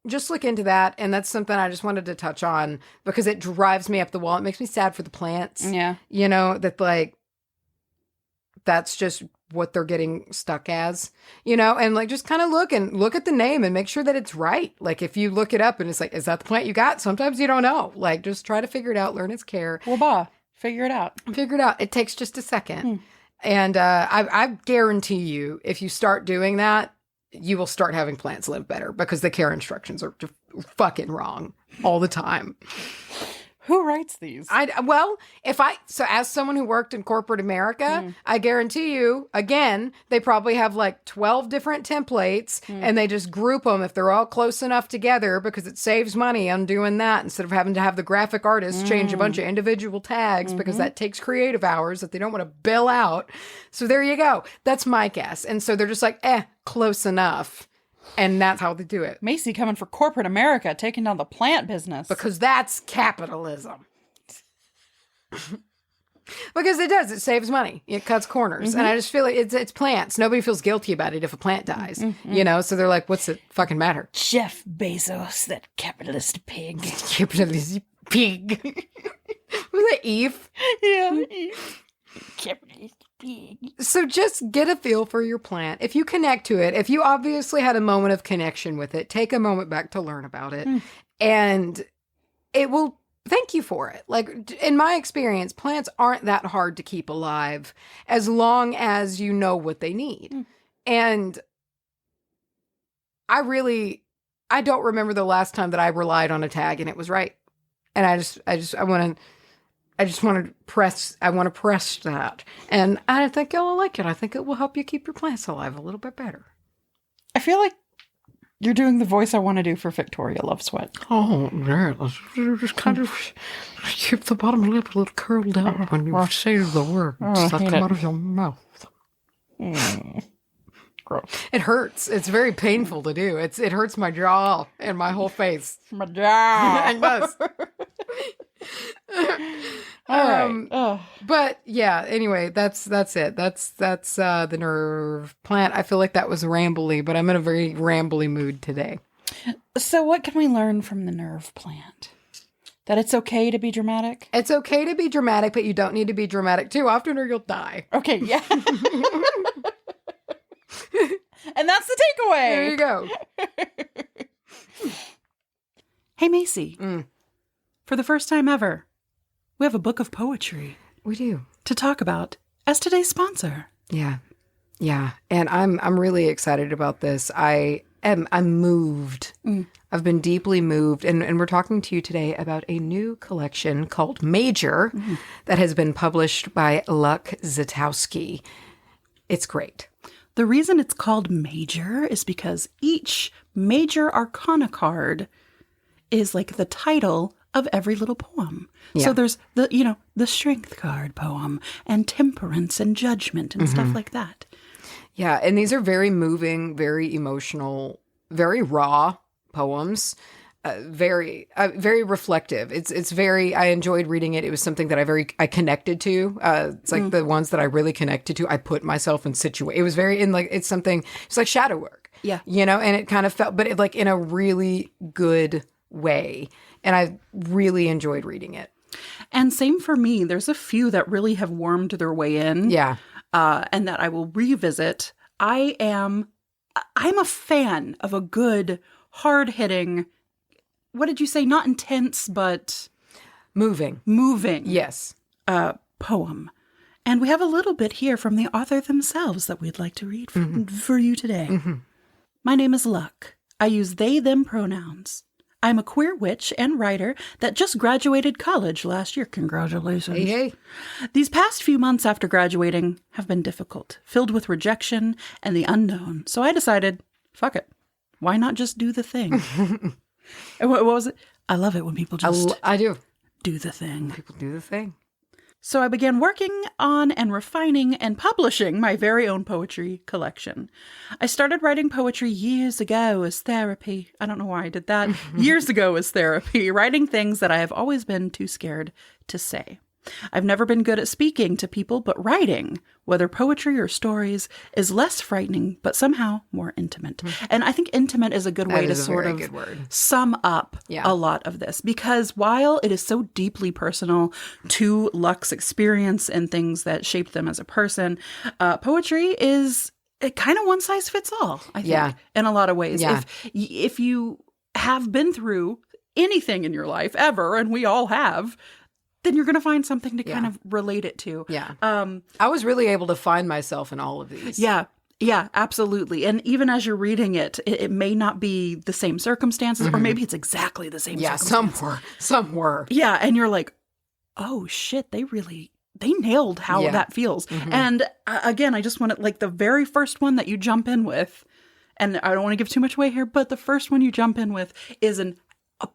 just look into that. And that's something I just wanted to touch on because it drives me up the wall. It makes me sad for the plants. Yeah. That like, that's just what they're getting stuck as, and like, just kind of look at the name and make sure that it's right. Like if you look it up and it's like, is that the plant you got? Sometimes you don't know. Like just try to figure it out, learn its care. Figure it out. It takes just a second. And I guarantee you, if you start doing that, you will start having plants live better because the care instructions are just fucking wrong all the time. Who writes these? So as someone who worked in corporate America, I guarantee you, again, they probably have like 12 different templates and they just group them if they're all close enough together because it saves money on doing that instead of having to have the graphic artist change a bunch of individual tags because that takes creative hours that they don't want to bill out. So there you go. That's my guess. And so they're just like, close enough. And that's how they do it. Macy coming for corporate America, taking down the plant business. Because that's capitalism. Because it does. It saves money. It cuts corners. And I just feel like it's plants. Nobody feels guilty about it if a plant dies. So they're like, what's it fucking matter? Jeff Bezos, that capitalist pig. Capitalist pig. Was that Eve? Yeah, Eve. Capitalist pig. So just get a feel for your plant. If you connect to it, if you obviously had a moment of connection with it, take a moment back to learn about it. And it will thank you for it. Like in my experience, plants aren't that hard to keep alive as long as you know what they need. And I don't remember the last time that I relied on a tag and it was right. And I want to press that. And I think you'll like it. I think it will help you keep your plants alive a little bit better. I feel like you're doing the voice I want to do for Victoria Love Sweat. Oh, yeah. Just kind of keep the bottom lip a little curled up when you say the words that come out of your mouth. Gross. It hurts. It's very painful to do. It hurts my jaw and my whole face. My jaw. It does. All right. But yeah, anyway, that's it. That's the nerve plant. I feel like that was rambly, but I'm in a very rambly mood today. So what can we learn from the nerve plant? That it's okay to be dramatic? It's okay to be dramatic, but you don't need to be dramatic too often or you'll die. Okay, yeah. And that's the takeaway. There you go. Hey, Macy. For the first time ever, we have a book of poetry. We do. To talk about as today's sponsor. Yeah. Yeah. And I'm really excited about this. I'm moved. I've been deeply moved, and we're talking to you today about a new collection called Major that has been published by Luck Zytowsk. It's great. The reason it's called Major is because each major arcana card is like the title of every little poem. Yeah. So there's the strength card poem and temperance and judgment and stuff like that. Yeah, and these are very moving, very emotional, very raw poems. Very reflective. It's very. I enjoyed reading it. It was something that I connected to. It's like the ones that I really connected to. I put myself in situation. It was very in like it's something. It's like shadow work. Yeah, and it kind of felt, but it like in a really good way. And I really enjoyed reading it. And same for me. There's a few that really have wormed their way in. Yeah, and that I will revisit. I'm a fan of a good, hard hitting. What did you say? Not intense, but moving. Yes. Poem. And we have a little bit here from the author themselves that we'd like to read for you today. My name is Luck. I use they, them pronouns. I'm a queer witch and writer that just graduated college last year. Congratulations. Hey. These past few months after graduating have been difficult, filled with rejection and the unknown. So I decided, fuck it. Why not just do the thing? And what was it? I love it when people just I do. Do the thing. People do the thing. So I began working on and refining and publishing my very own poetry collection. I started writing poetry years ago as therapy. I don't know why I did that. Years ago as therapy, writing things that I have always been too scared to say. I've never been good at speaking to people, but writing, whether poetry or stories, is less frightening, but somehow more intimate. And I think intimate is a good way to sort of sum up a lot of this, because while it is so deeply personal to Luck's experience and things that shaped them as a person, poetry is kind of one size fits all, I think, in a lot of ways. Yeah. If you have been through anything in your life ever, and we all have, then you're going to find something to kind of relate it to. Yeah. I was really able to find myself in all of these. Yeah. Yeah, absolutely. And even as you're reading it, it may not be the same circumstances, or maybe it's exactly the same circumstances. Yeah, some were. Yeah, and you're like, oh shit, they nailed how that feels. And again, I just want to, like the very first one that you jump in with, and I don't want to give too much away here, but the first one you jump in with is a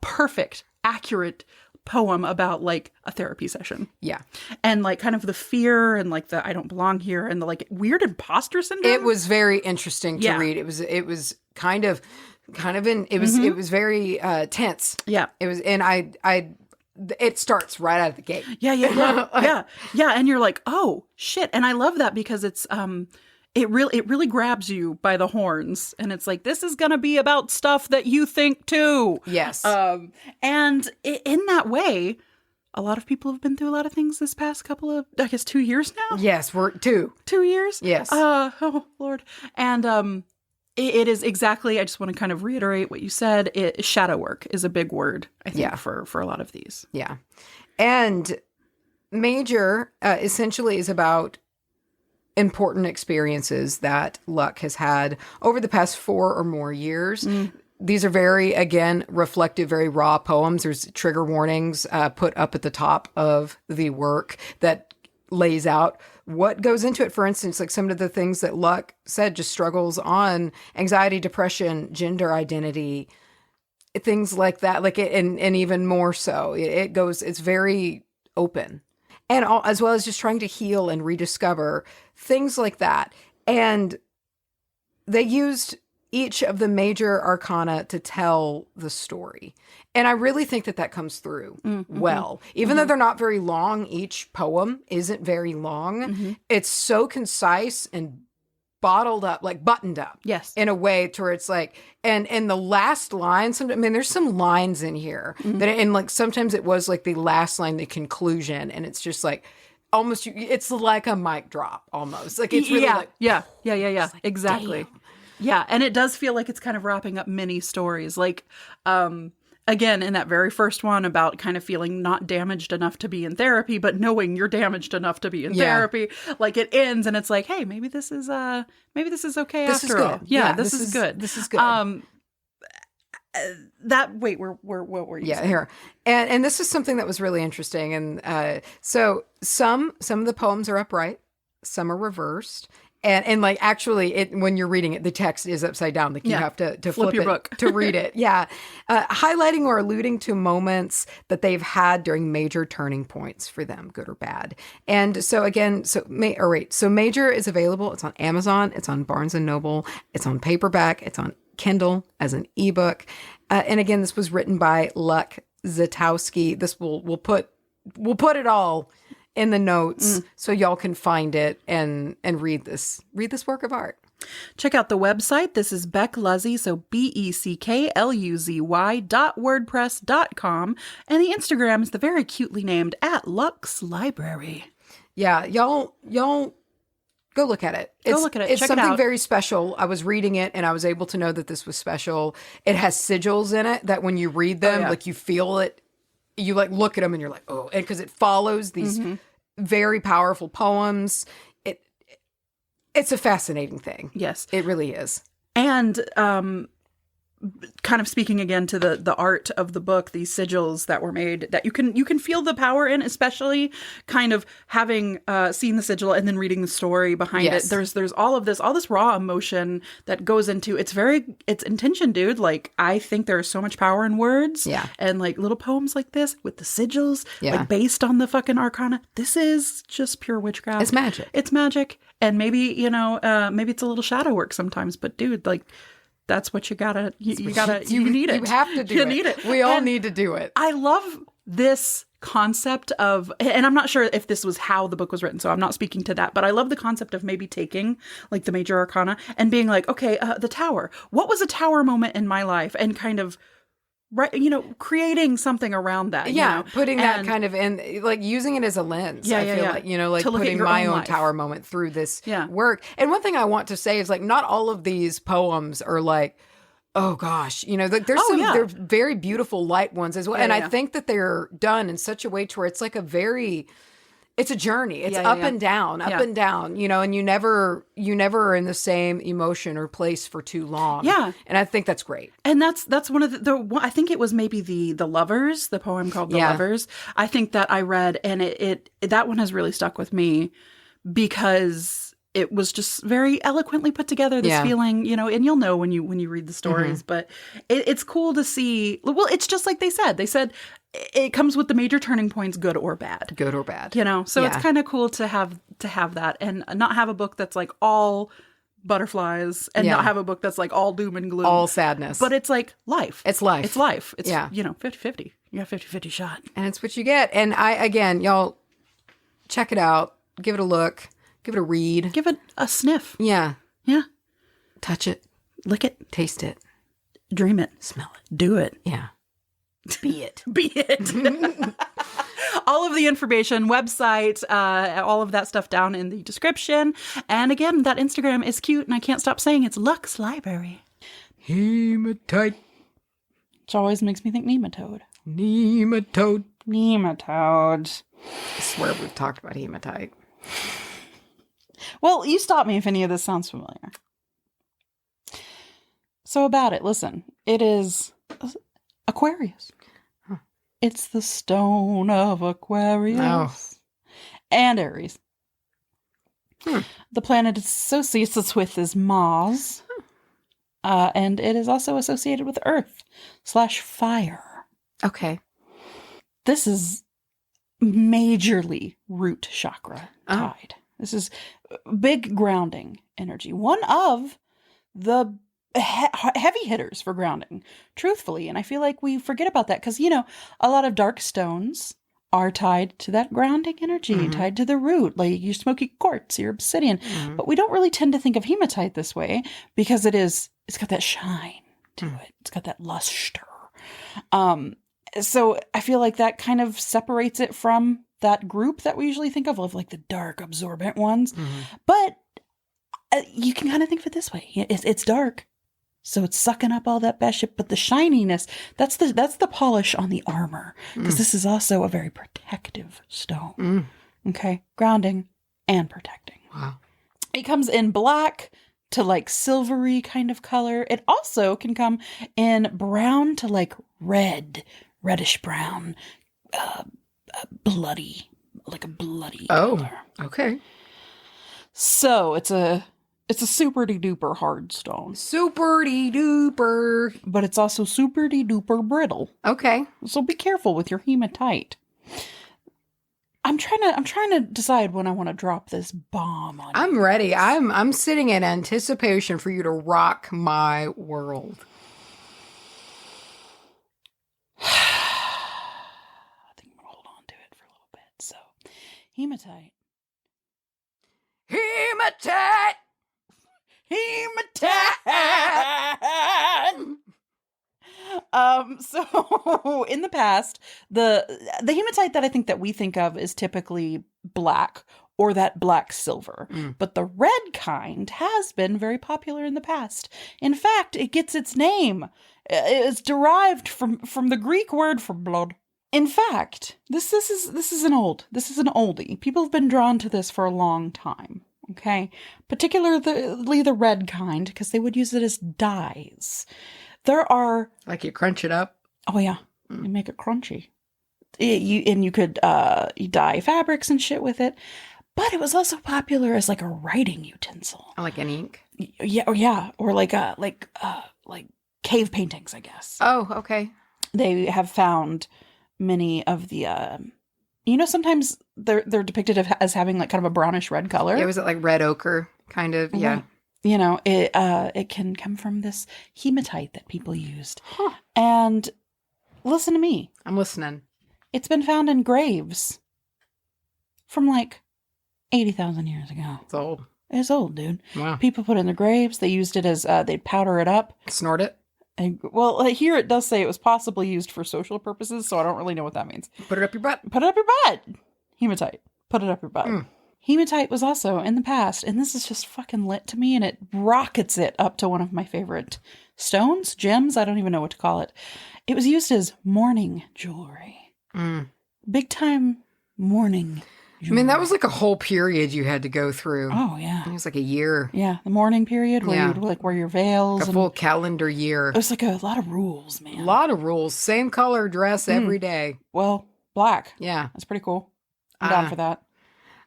perfect, accurate poem about like a therapy session. Yeah. And like kind of the fear and like the I don't belong here and the like weird imposter syndrome. It was very interesting to read. It was kind of it was very tense. Yeah. It was, and it starts right out of the gate. Yeah. And you're like, oh shit. And I love that because it's it really grabs you by the horns, and it's like, this is gonna be about stuff that you think too. Yes. And in that way, a lot of people have been through a lot of things this past couple of, I guess, 2 years now. Yes, we're 2 years. Yes. Oh Lord. And it is exactly. I just want to kind of reiterate what you said. Shadow work is a big word, I think, for a lot of these. Yeah, and Major essentially is about important experiences that Luck has had over the past 4 or more years. These are very, again, reflective, very raw poems. There's trigger warnings put up at the top of the work that lays out what goes into it. For instance, like some of the things that Luck said, just struggles on anxiety, depression, gender identity, things like that. Like it, and even more so, it's very open. And as well as just trying to heal and rediscover things like that. And they used each of the major arcana to tell the story. And I really think that comes through well. Even though they're not very long, each poem isn't very long. It's so concise and bottled up, like buttoned up. Yes. In a way to where it's like, and the last line, there's some lines in here that, and like sometimes it was like the last line, the conclusion, and it's just like almost, it's like a mic drop almost. Like it's really yeah. Like, Exactly. Damn. Yeah. And it does feel like it's kind of wrapping up mini stories. Like, again, in that very first one about kind of feeling not damaged enough to be in therapy, but knowing you're damaged enough to be in therapy, like it ends and it's like, hey, maybe this is okay this after is all. good. Yeah, this is good. This is good. what were you Yeah, saying? here. And this is something that was really interesting. And so some of the poems are upright, some are reversed. And like actually when you're reading it, the text is upside down. Like you have to flip your it book to read it. Yeah. Highlighting or alluding to moments that they've had during major turning points for them, good or bad. And so again, so Major is available. It's on Amazon. It's on Barnes and Noble. It's on paperback. It's on Kindle as an ebook. And again, this was written by Luck Zytowsk. This we'll put it all in the notes so y'all can find it and read this work of art. Check out the website. This is Beck Luzzy, so BECKLUZY.wordpress.com. And the Instagram is the very cutely named @LuxLibrary. Yeah, y'all go look at it. Go look at it. It's Check it something out. very special. I was reading it and I was able to know that this was special. It has sigils in it that when you read them, like you feel it. You like look at them and you're like, oh, and because it follows these very powerful poems. It's a fascinating thing. Yes. It really is. And kind of speaking again to the art of the book, these sigils that were made that you can feel the power in, especially kind of having seen the sigil and then reading the story behind it. There's all this raw emotion that goes into it's intention, dude. Like I think there is so much power in words. Yeah. And like little poems like this with the sigils, Yeah. like based on the fucking arcana. This is just pure witchcraft. It's magic. It's magic. And maybe, maybe it's a little shadow work sometimes, but dude, like that's what you gotta, you need it. You have to do it. You need it. We all need to do it. I love this concept of, and I'm not sure if this was how the book was written, so I'm not speaking to that, but I love the concept of maybe taking like the major arcana and being like, okay, the tower. What was a tower moment in my life? And kind of, creating something around that. Putting that kind of in, like using it as a lens. I feel like, like putting my own tower moment through this work. And one thing I want to say is like, not all of these poems are like, oh gosh, like there's they're very beautiful light ones as well. And I think that they're done in such a way to where it's like it's a journey. It's up and down, and you never are in the same emotion or place for too long. Yeah. And I think that's great. And that's one of the I think it was maybe the Lovers, the poem called The Lovers. I think that I read, and it that one has really stuck with me because it was just very eloquently put together, this feeling, and you'll know when you read the stories, but it's cool to see. Well, it's just like they said it comes with the major turning points, good or bad. Good or bad. So it's kind of cool to have that and not have a book that's like all butterflies and not have a book that's like all doom and gloom. All sadness. But it's like life. It's life. It's life. It's, 50-50. You got 50-50 shot. And it's what you get. And y'all check it out. Give it a look. Give it a read. Give it a sniff. Yeah. Yeah. Touch it. Lick it. Taste it. Dream it. Smell it. Do it. Yeah. Be it. Be it. All of the information, website, all of that stuff down in the description. And again, that Instagram is cute, and I can't stop saying it's Luck's Library. Hematite. Which always makes me think nematode. Nematode. I swear we've talked about hematite. Well, you stop me if any of this sounds familiar. So about it, listen. It is Aquarius. Huh. It's the stone of Aquarius. Oh. And Aries. The planet it associates us with is Mars. And it is also associated with Earth/fire. Okay. This is majorly root chakra tied. This is big grounding energy. One of the heavy hitters for grounding, truthfully. And I feel like we forget about that because, a lot of dark stones are tied to that grounding energy, tied to the root, like your smoky quartz, your obsidian. But we don't really tend to think of hematite this way because it's got that shine to it. It's got that luster. So I feel like that kind of separates it from that group that we usually think of like the dark, absorbent ones. But you can kind of think of it this way. It's dark, so it's sucking up all that bad shit. But the shininess, that's the polish on the armor. Because this is also a very protective stone. Okay? Grounding and protecting. Wow. It comes in black, to like silvery kind of color. It also can come in brown to like reddish brown, bloody, like a bloody color. Okay. So it's a super-de-duper hard stone. Super-de-duper. But it's also super-de-duper brittle. Okay. So be careful with your hematite. I'm trying to decide when I want to drop this bomb on you. I'm ready. I'm sitting in anticipation for you to rock my world. I think I'm going to hold on to it for a little bit. So, hematite. Hematite! Hematite! So in the past, the hematite that I think that we think of is typically black or that black silver. But the red kind has been very popular in the past. In fact, it gets its name. It's derived from the Greek word for blood. In fact, this is an oldie. People have been drawn to this for a long time. Okay, particularly the red kind, because they would use it as dyes. There are like you crunch it up. Oh yeah, you make it crunchy. You could you dye fabrics and shit with it. But it was also popular as like a writing utensil. Like an ink. Yeah, or like cave paintings, I guess. Oh, okay. They have found many of the sometimes they're depicted as having like kind of a brownish red color. Yeah, was it like red ochre kind of? Yeah. It can come from this hematite that people used. Huh. And listen to me. I'm listening. It's been found in graves from like 80,000 years ago. It's old. It's old, dude. Wow. People put it in their graves. They used it as they'd powder it up. Snort it? Here it does say it was possibly used for social purposes, so I don't really know what that means. Put it up your butt. Put it up your butt. Hematite. Put it up your butt. Hematite was also in the past, and this is just fucking lit to me, and it rockets it up to one of my favorite stones, gems, I don't even know what to call it. It was used as mourning jewelry. Big time mourning jewelry. I mean, that was like a whole period you had to go through. Oh, yeah. It was like a year. Yeah, the mourning period where you would like wear your veils. Like a full calendar year. It was like a lot of rules, man. A lot of rules. Same color dress every day. Well, black. Yeah. That's pretty cool. I'm down for that.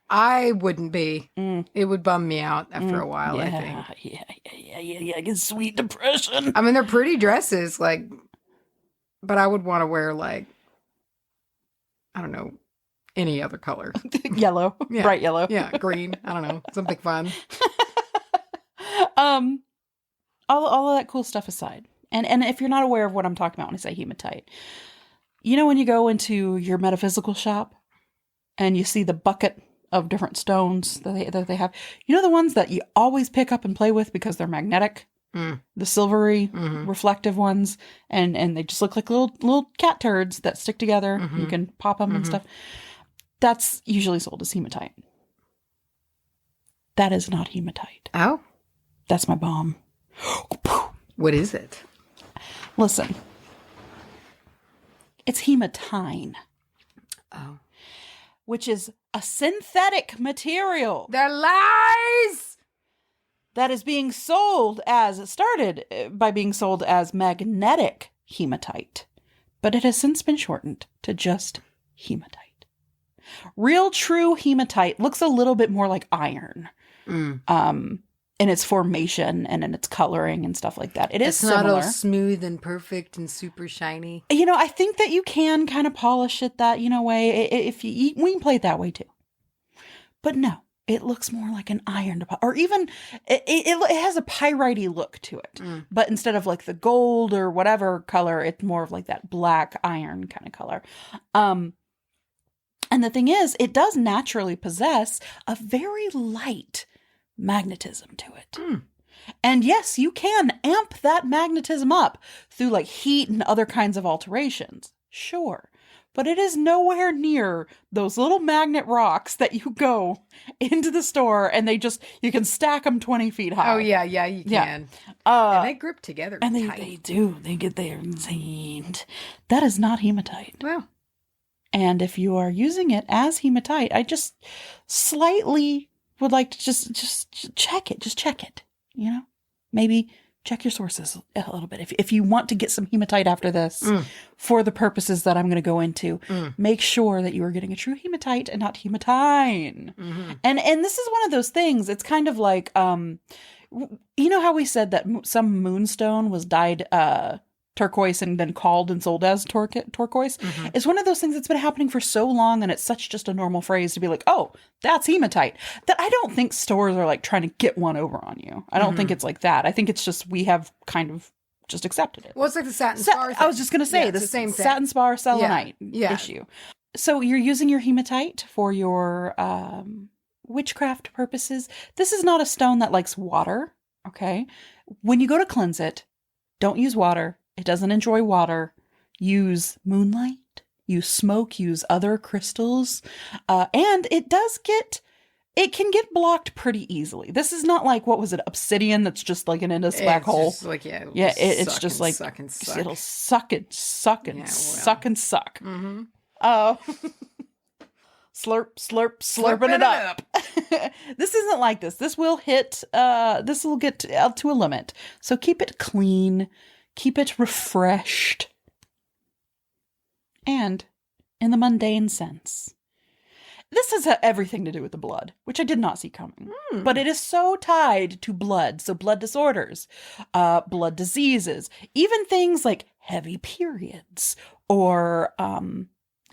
I wouldn't be. It would bum me out after a while, I think. Yeah. Get sweet depression. I mean, they're pretty dresses, like, but I would want to wear, like, I don't know, any other color. Yellow. Yeah. Bright yellow. Yeah, green. I don't know. Something fun. All of that cool stuff aside. And if you're not aware of what I'm talking about when I say hematite, when you go into your metaphysical shop and you see the bucket of different stones that they have, the ones that you always pick up and play with because they're magnetic, the silvery reflective ones, and they just look like little cat turds that stick together. You can pop them and stuff. That's usually sold as hematite. That is not hematite. Oh? That's my bomb. What is it? Listen. It's hematine. Oh. Which is a synthetic material. They're lies! That is started by being sold as magnetic hematite. But it has since been shortened to just hematite. Real true hematite looks a little bit more like iron. In its formation and in its coloring and stuff like that. It's similar. Not all smooth and perfect and super shiny. I think that you can kind of polish it that, way. If we can play it that way too. But no, it looks more like an iron deposit. Or even, it has a pyrite-y look to it. But instead of like the gold or whatever color, it's more of like that black iron kind of color. And the thing is, it does naturally possess a very light magnetism to it. And yes, you can amp that magnetism up through like heat and other kinds of alterations. Sure. But it is nowhere near those little magnet rocks that you go into the store and you can stack them 20 feet high. Oh, yeah, you can. And they grip together and tight. They do. They get there. That is not hematite. Well. And if you are using it as hematite, I just slightly would like to just check it. Just check it. maybe check your sources a little bit. If you want to get some hematite after this, for the purposes that I'm going to go into, make sure that you are getting a true hematite and not hematine. And this is one of those things. It's kind of like, you know how we said that some moonstone was dyed turquoise and then called and sold as turquoise? It's one of those things that's been happening for so long, and it's such just a normal phrase to be like, oh, that's hematite, that I don't think stores are like trying to get one over on you. I don't think it's like that. I think it's just we have kind of just accepted it. Well, it's like the satin spar thing. I was just going to say, the same satin spar selenite issue. So you're using your hematite for your witchcraft purposes. This is not a stone that likes water, okay? When you go to cleanse it, don't use water. It doesn't enjoy water. Use moonlight, use smoke, use other crystals. And it can get blocked pretty easily. This is not like, what was it, obsidian that's just like an endless black hole? Just like, it's just like, suck and suck. It'll suck and suck and suck and suck. Slurp, slurp, slurping it up. This isn't like this. This will hit, this will get to a limit. So keep it clean. Keep it refreshed. And in the mundane sense, this has everything to do with the blood, which I did not see coming. But it is so tied to blood. So blood disorders, blood diseases, even things like heavy periods or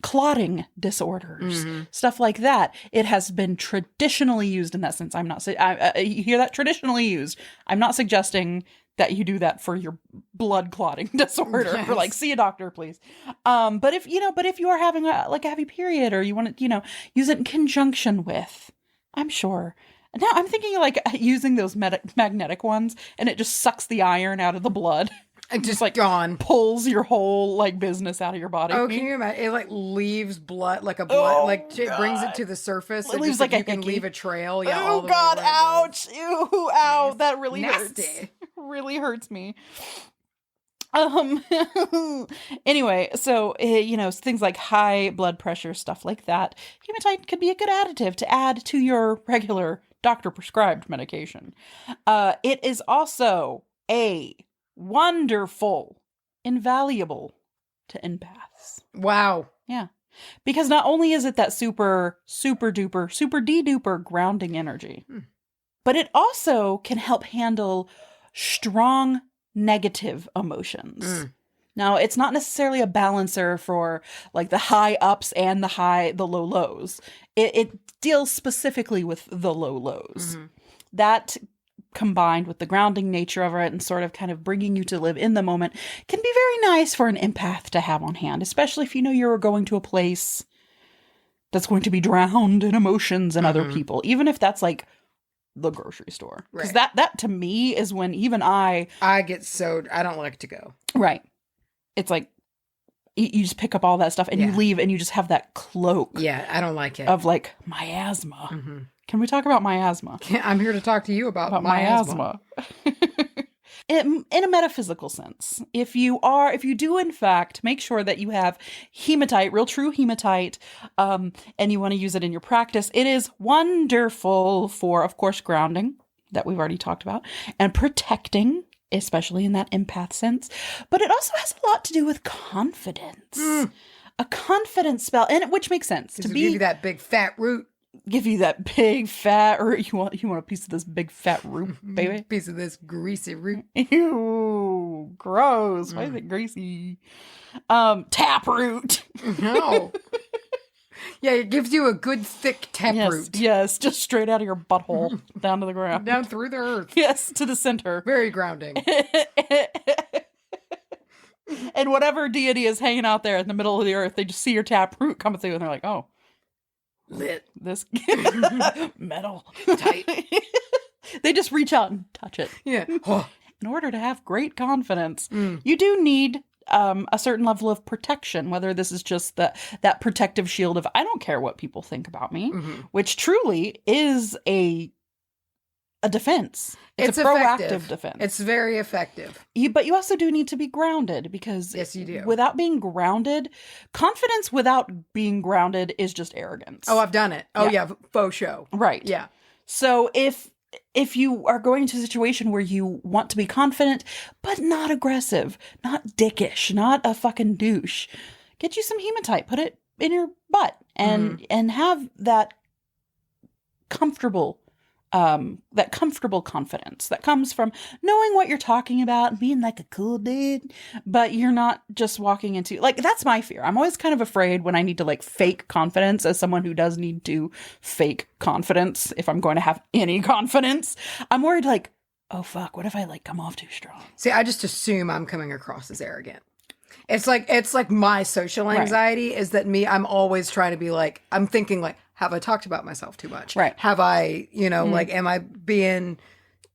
clotting disorders, stuff like that. It has been traditionally used in that sense. You hear that? Traditionally used. I'm not suggesting that you do that for your blood clotting disorder, or like, see a doctor, please. But if you are having a heavy period, or you want to, use it in conjunction with, I'm sure. Now I'm thinking like using those magnetic ones, and it just sucks the iron out of the blood. And just like gone. Pulls your whole like business out of your body. Oh, can you imagine? It like leaves blood, like a blood, it brings it to the surface. It leaves like you can leave a trail. Yeah. Oh God! Ouch! Ew! Ow! That really nasty. Hurts. Really hurts me. Anyway, so things like high blood pressure, stuff like that. Hematite could be a good additive to add to your regular doctor prescribed medication. It is also a wonderful, invaluable to empaths. Wow. Yeah. Because not only is it that super, super duper, super de-duper grounding energy, but it also can help handle strong negative emotions. Now, it's not necessarily a balancer for like the high ups and the low lows. It deals specifically with the low lows. That, combined with the grounding nature of it and sort of kind of bringing you to live in the moment, can be very nice for an empath to have on hand, especially if you're going to a place that's going to be drowned in emotions and other people, even if that's like the grocery store. Because that to me is when even I don't like to go. Right. It's like you just pick up all that stuff and you leave and you just have that cloak. Yeah, I don't like it. Of like miasma. Can we talk about miasma? I'm here to talk to you about miasma. In a metaphysical sense, if you do in fact make sure that you have hematite, real true hematite, and you want to use it in your practice, it is wonderful for, of course, grounding, that we've already talked about, and protecting, especially in that empath sense. But it also has a lot to do with confidence. A confidence spell, and which makes sense. To give you that big fat root. Give you that big fat root. You want a piece of this big fat root, baby? Piece of this greasy root. Ew, gross. Why is it greasy? Tap root. No. Yeah, it gives you a good thick tap root. Yes, just straight out of your butthole down to the ground. Down through the earth. Yes, to the center. Very grounding. And whatever deity is hanging out there in the middle of the earth, they just see your tap root coming through and they're like, oh. Lit. This metal. Tight. They just reach out and touch it. Yeah. In order to have great confidence, you do need a certain level of protection, whether this is just that protective shield of, I don't care what people think about me, which truly is a defense. It's a proactive defense. It's very effective. But you also do need to be grounded, because yes, you do. Without being grounded, confidence without being grounded is just arrogance. Oh, I've done it. Oh, yeah, faux show. Right. Yeah. So if if you are going to a situation where you want to be confident, but not aggressive, not dickish, not a fucking douche, get you some hematite, put it in your butt and have that comfortable confidence that comes from knowing what you're talking about and being like a cool dude, but you're not just walking into, like, that's my fear. I'm always kind of afraid when I need to like fake confidence, as someone who does need to fake confidence if I'm going to have any confidence. I'm worried like, oh fuck, what if I like come off too strong? See, I just assume I'm coming across as arrogant. It's like my social anxiety is that I'm always trying to be like, I'm thinking like, have I talked about myself too much? Right. Have I, like, am I being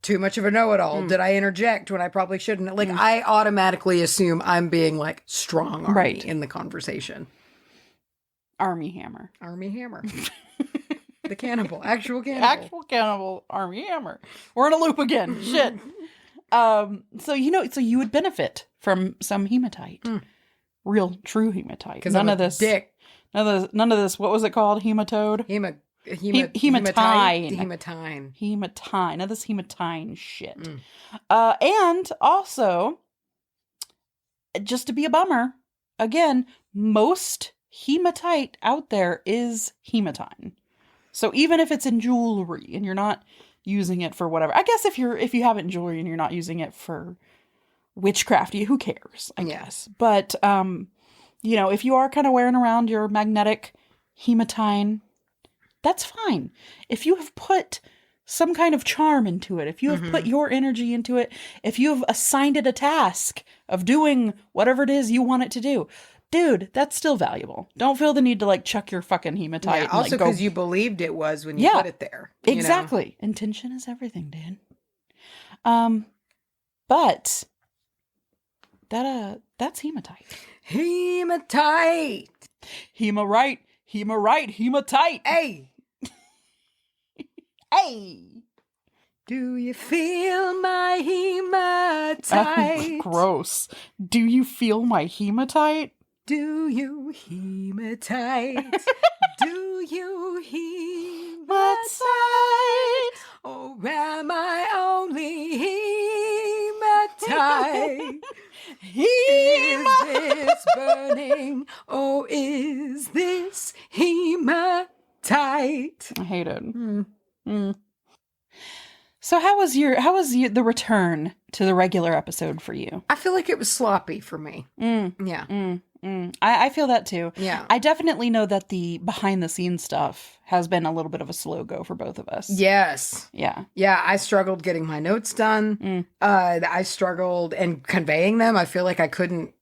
too much of a know-it-all? Did I interject when I probably shouldn't? Like, I automatically assume I'm being like strong army in the conversation. Army Hammer. Army Hammer. The cannibal. Actual cannibal. Actual cannibal Army Hammer. We're in a loop again. Shit. So you would benefit from some hematite. Real true hematite. Because none of this dick. None of this, what was it called? Hematode? Hematine. Hematine. None of this hematine shit. And also, just to be a bummer, again, most hematite out there is hematine. So even if it's in jewelry and you're not using it for whatever, I guess if you have it in jewelry and you're not using it for witchcraft, who cares? I guess. But if you are kind of wearing around your magnetic hematine, that's fine. If you have put some kind of charm into it, if you have put your energy into it, if you have assigned it a task of doing whatever it is you want it to do, dude, that's still valuable. Don't feel the need to like chuck your fucking hematite. Yeah, also because you believed it was when you put it there. Exactly. Intention is everything, dude. But that's hematite. Hematite. Hematite. Hey. Hey. Do you feel my hematite? Gross. Do you feel my hematite? Do you hematite? Do you hematite? Or am I only hematite? Is this burning? Or is this hematite? I hate it. So how was the return to the regular episode for you? I feel like it was sloppy for me. Yeah. I feel that too. Yeah. I definitely know that the behind the scenes stuff has been a little bit of a slow go for both of us. Yes. Yeah. Yeah, I struggled getting my notes done. I struggled in conveying them. I feel like I couldn't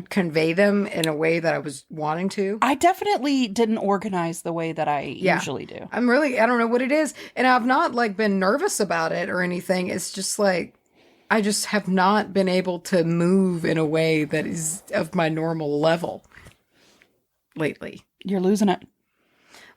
convey them in a way that I was wanting to. I definitely didn't organize the way that I usually do. I don't know what it is. And I've not like been nervous about it or anything. It's just like, I just have not been able to move in a way that is of my normal level lately. You're losing it.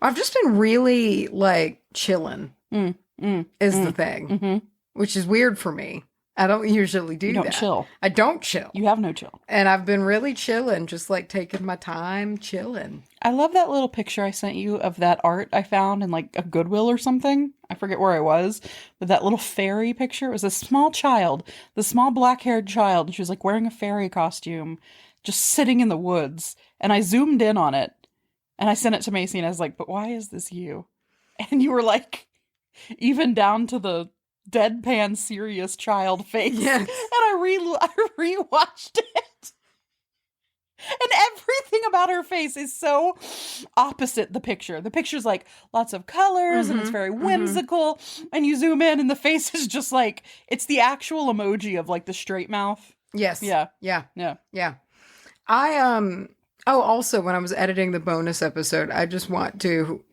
I've just been really like chilling is the thing, which is weird for me. I don't usually do that. You don't chill. I don't chill. You have no chill. And I've been really chilling, just like taking my time chilling. I love that little picture I sent you of that art I found in like a Goodwill or something. I forget where I was, but that little fairy picture, it was a small child, the small black-haired child. She was like wearing a fairy costume, just sitting in the woods. And I zoomed in on it and I sent it to Macy and I was like, but why is this you? And you were like, even down to the deadpan serious child face. Yes. And I rewatched it. And everything about her face is so opposite the picture. The picture's like lots of colors and it's very whimsical. And you zoom in and the face is just like, it's the actual emoji of like the straight mouth. Yes. Yeah. Yeah. Yeah. Yeah. Also when I was editing the bonus episode, I just want to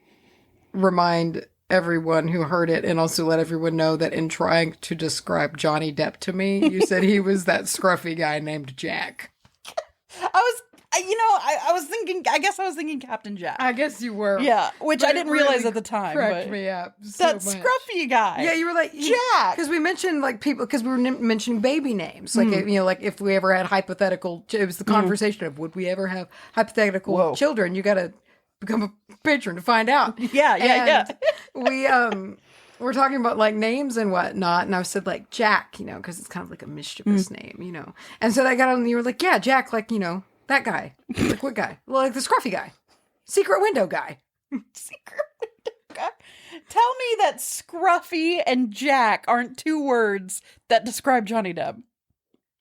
remind everyone who heard it and also let everyone know that in trying to describe Johnny Depp to me, you said he was that scruffy guy named Jack. I guess I was thinking Captain Jack. I guess you were. Yeah, which but I didn't realize at the time. Cracked but me up so that much. scruffy guy. Yeah, you were like Jack. Because we mentioned like people, because we were mentioning baby names. Like, like if we ever had hypothetical, it was the conversation of would we ever have hypothetical children? You got to become a patron to find out. Yeah. We we're talking about like names and whatnot, and I said like Jack, you know, because it's kind of like a mischievous name, you know. And so I got on, and you were like, yeah, Jack, like, you know, that guy. Like what guy? Well, like the scruffy guy, secret window guy. Secret window guy. Tell me that Scruffy and Jack aren't two words that describe Johnny Depp.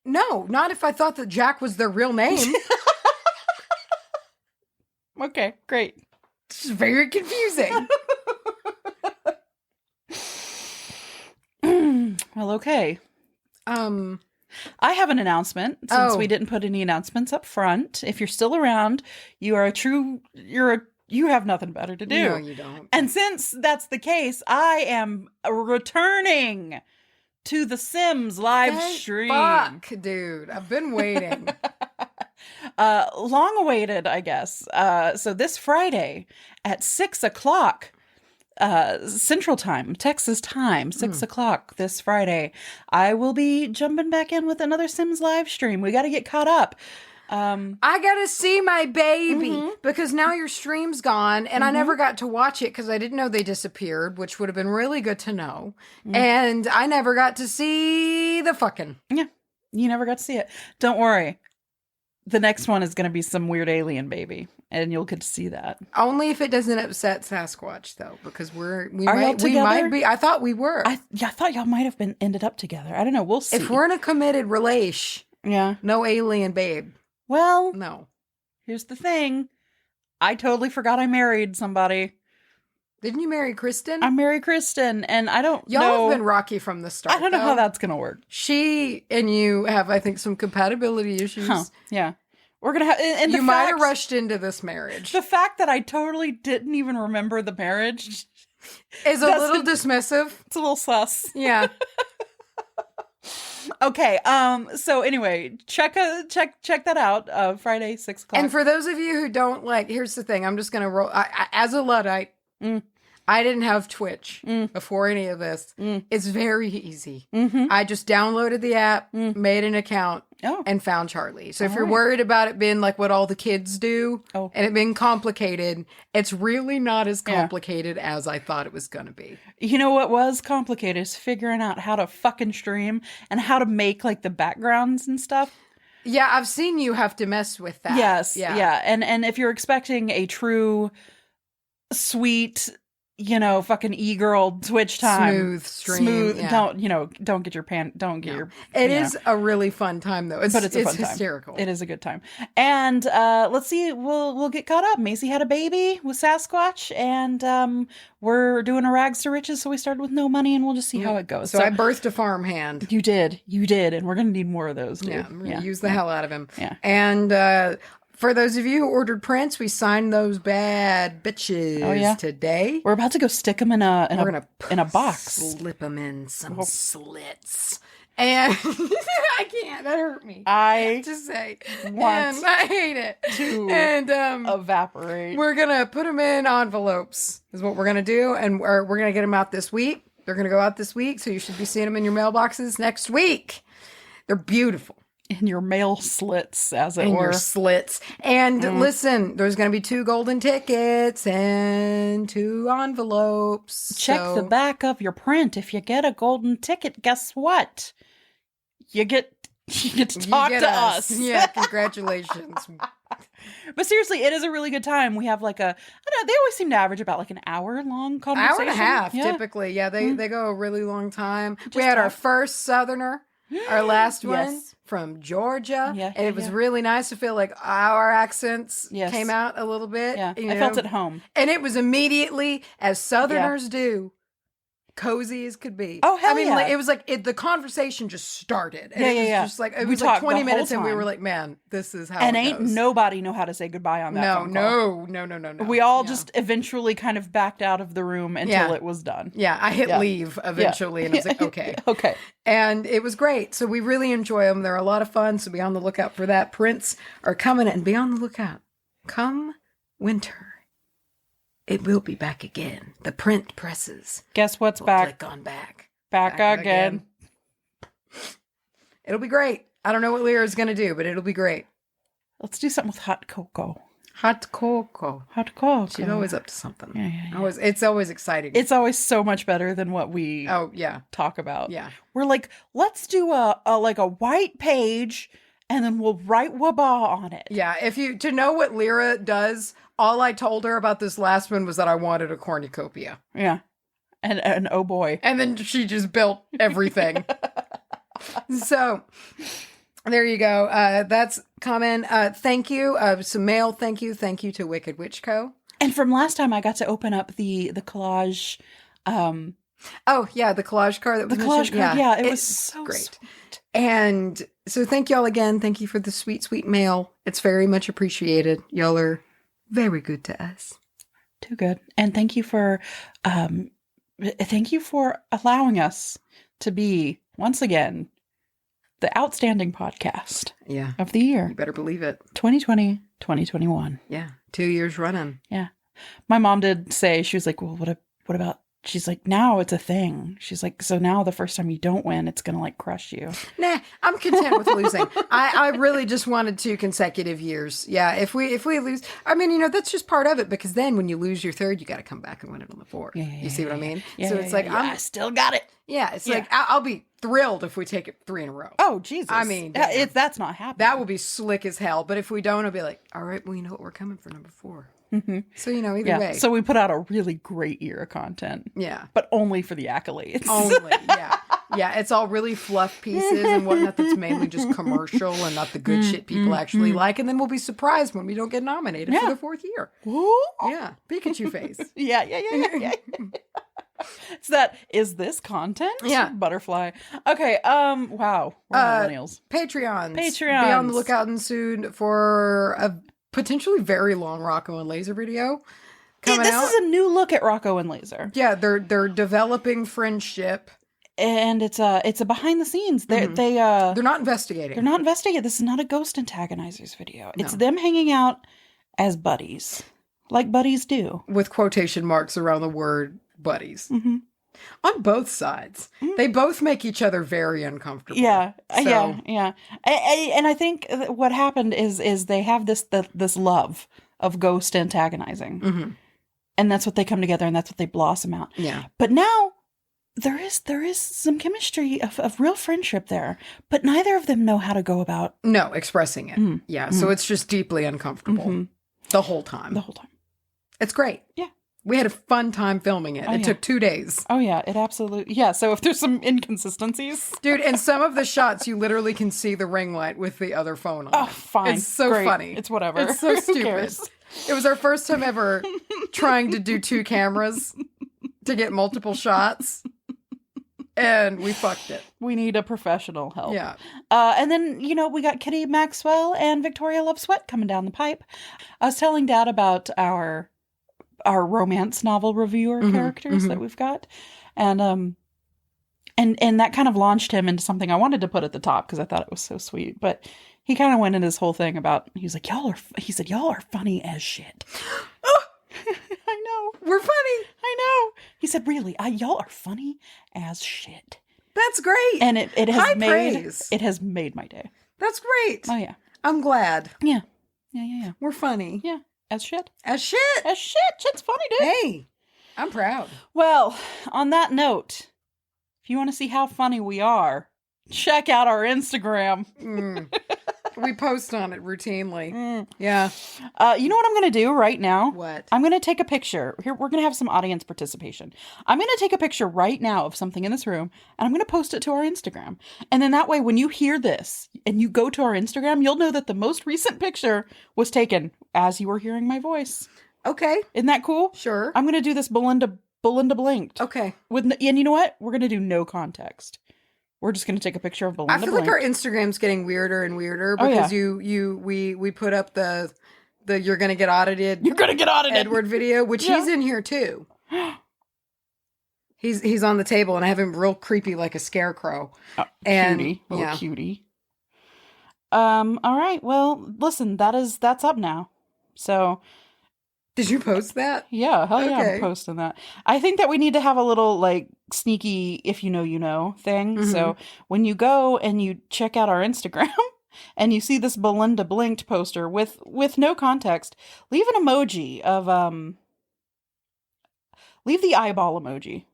No, not if I thought that Jack was their real name. Okay, great. It's very confusing. Well, okay. I have an announcement since we didn't put any announcements up front. If you're still around, you have nothing better to do. No, you don't. And since that's the case, I am returning to the Sims live stream. Fuck, dude. I've been waiting. Long awaited, I guess. So this Friday at 6:00 Central Time, Texas time, 6:00 this Friday, I will be jumping back in with another Sims live stream. We got to get caught up. I gotta see my baby because now your stream's gone and I never got to watch it because I didn't know they disappeared, which would have been really good to know. And I never got to see the fucking. Yeah, you never got to see it. Don't worry. The next one is going to be some weird alien baby, and you'll get to see that. Only if it doesn't upset Sasquatch, though, because we might be. I thought we were. I thought y'all might have ended up together. I don't know. We'll see. If we're in a committed relation, no alien babe. Well, no. Here's the thing. I totally forgot I married somebody. Didn't you marry Kristen? I married Kristen, and I don't know. Y'all have been rocky from the start. I don't know how that's going to work. She and you have, I think, some compatibility issues. Huh. Yeah. We're going to have... And you might have rushed into this marriage. The fact that I totally didn't even remember the marriage... is a little dismissive. It's a little sus. Yeah. Okay, so anyway, check that out, Friday, 6:00. And for those of you who don't here's the thing, I'm just going to roll, as a Luddite, I didn't have Twitch before any of this. It's very easy. I just downloaded the app, made an account, and found Charlye. So if you're worried about it being like what all the kids do, and it being complicated, it's really not as complicated as I thought it was going to be. You know what was complicated is figuring out how to fucking stream and how to make like the backgrounds and stuff. Yeah, I've seen you have to mess with that. Yes, yeah. And if you're expecting a true, sweet... fucking e-girl Twitch time. Smooth stream. Yeah. Don't get your It is a really fun time though. But it's a fun hysterical. Time. It is a good time. And let's see, we'll get caught up. Macy had a baby with Sasquatch, and we're doing a rags to riches, so we started with no money, and we'll just see how it goes. So I birthed a farmhand. You did, and we're gonna need more of those, dude. Yeah, I'm gonna use the hell out of him. Yeah. And for those of you who ordered prints, we signed those bad bitches today. We're about to go stick them in a box. Slip them in some slits. And I can't. That hurt me. I to say. Want and I hate it. To and evaporate. We're gonna put them in envelopes. Is what we're gonna do, and we're gonna get them out this week. They're gonna go out this week, so you should be seeing them in your mailboxes next week. They're beautiful. In your mail slits, as it were. In your slits. And listen, there's going to be 2 golden tickets and 2 envelopes. Check the back of your print. If you get a golden ticket, guess what? You get to talk to us. Yeah, congratulations. But seriously, it is a really good time. We have I don't know, they always seem to average about an hour-long conversation. Hour and a half, typically. Yeah, they go a really long time. We had our first Southerner. Our last one from Georgia. And it was really nice to feel like our accents came out a little bit. Yeah, I felt at home. And it was immediately, as Southerners do, cozy as could be. Oh, hell yeah. It was the conversation just started. And it was just it was 20 minutes and we were like, man, this is how and it ain't goes. Nobody know how to say goodbye on that phone call. No. We all just eventually kind of backed out of the room until it was done. Yeah, I hit leave eventually and I was like, okay. Okay. And it was great. So we really enjoy them. They're a lot of fun. So be on the lookout for that. Prints are coming, and be on the lookout. Come winter, it will be back again. The print presses. Guess what's back? Click on back. Back again. It'll be great. I don't know what Lyra's going to do, but it'll be great. Let's do something with hot cocoa. Hot cocoa. Hot cocoa. She's always up to something. Yeah. It's always exciting. It's always so much better than what we talk about. Yeah. We're like, let's do a white page and then we'll write wabah on it. Yeah. To know what Lyra does, all I told her about this last one was that I wanted a cornucopia. Yeah. And oh boy. And then she just built everything. So there you go. That's common. Thank you. Some mail. Thank you to Wicked Witch Co. And from last time, I got to open up the collage. The collage card. That was the collage card. Yeah, it was so great. Sweet. And so thank y'all again. Thank you for the sweet, sweet mail. It's very much appreciated. Y'all are very good to us. Too good. And thank you for allowing us to be once again the outstanding podcast of the year. You better believe it. 2020, 2021. Yeah. 2 years running. Yeah. My mom did say, she was like, well, what about, she's like, now it's a thing. She's like, so now the first time you don't win, it's going to like crush you. Nah, I'm content with losing. I really just wanted 2 consecutive years. Yeah. If we lose, I mean, that's just part of it, because then when you lose your third, you got to come back and win it on the fourth. You see what I mean? Yeah, so it's like, I still got it. Yeah. It's like, I'll be thrilled if we take it 3 in a row. Oh, Jesus. I mean, that's not happening. That will be slick as hell. But if we don't, I'll be like, all right, well, you know what? We're coming for number 4. Mm-hmm. So, either way. So we put out a really great year of content. Yeah. But only for the accolades. Only, yeah. Yeah, it's all really fluff pieces and whatnot that's mainly just commercial and not the good shit people actually like. And then we'll be surprised when we don't get nominated for the 4th year. Ooh. Yeah. Pikachu face. Yeah. Is this content? Yeah. Butterfly. Okay. Wow. We're millennials. Patreons. Be on the lookout and soon for a potentially very long Rocco and Laser video coming out. This is a new look at Rocco and Laser. Yeah, they're developing friendship. And it's a behind the scenes. They're not investigating. They're not investigating. This is not a ghost antagonizers video. It's them hanging out as buddies, like buddies do, with quotation marks around the word buddies. Mm-hmm. On both sides, they both make each other very uncomfortable. Yeah, so. yeah. And I think what happened is they have this love of ghost antagonizing, and that's what they come together, and that's what they blossom out. Yeah, but now. There is some chemistry of real friendship there, but neither of them know how to go about expressing it. Yeah, so it's just deeply uncomfortable the whole time. It's great. Yeah. We had a fun time filming it. It took 2 days. Oh, yeah, it absolutely... Yeah, so if there's some inconsistencies... Dude, in some of the shots, you literally can see the ring light with the other phone on. Oh, fine. It's so funny. It's whatever. It's so stupid. It was our first time ever trying to do 2 cameras to get multiple shots. And we fucked it. We need a professional help. Yeah. And then, we got Kitty Maxwell and Victoria Love Sweat coming down the pipe. I was telling Dad about our romance novel reviewer characters that we've got. And that kind of launched him into something I wanted to put at the top because I thought it was so sweet. But he kind of went in his whole thing about, he was like, y'all are funny as shit. I know. We're funny. I know. He said, really, y'all are funny as shit. That's great. And it has High made praise. It has made my day. That's great. Oh yeah. I'm glad. Yeah. We're funny. Yeah. As shit. As shit. As shit. Shit's funny, dude. Hey, I'm proud. Well, on that note, if you want to see how funny we are, check out our Instagram. We post on it routinely. Yeah. You know what I'm going to do right now? What? I'm going to take a picture. Here, we're going to have some audience participation. I'm going to take a picture right now of something in this room, and I'm going to post it to our Instagram. And then that way, when you hear this and you go to our Instagram, you'll know that the most recent picture was taken as you were hearing my voice. Okay. Isn't that cool? Sure. I'm going to do this Belinda blinked. Okay. And you know what? We're going to do no context. We're just going to take a picture of Belinda. I feel like our Instagram's getting weirder and weirder because we put up the you're going to get audited. You're going to get audited. Edward video, which he's in here too. He's on the table and I have him real creepy like a scarecrow. Cutie. Little cutie. All right. Well, listen, that's up now. So... Did you post that? Yeah, hell yeah, I'm posting that. I think that we need to have a little, like, sneaky if you know thing. Mm-hmm. So when you go and you check out our Instagram, and you see this Belinda Blinked poster with no context, leave an emoji of leave the eyeball emoji.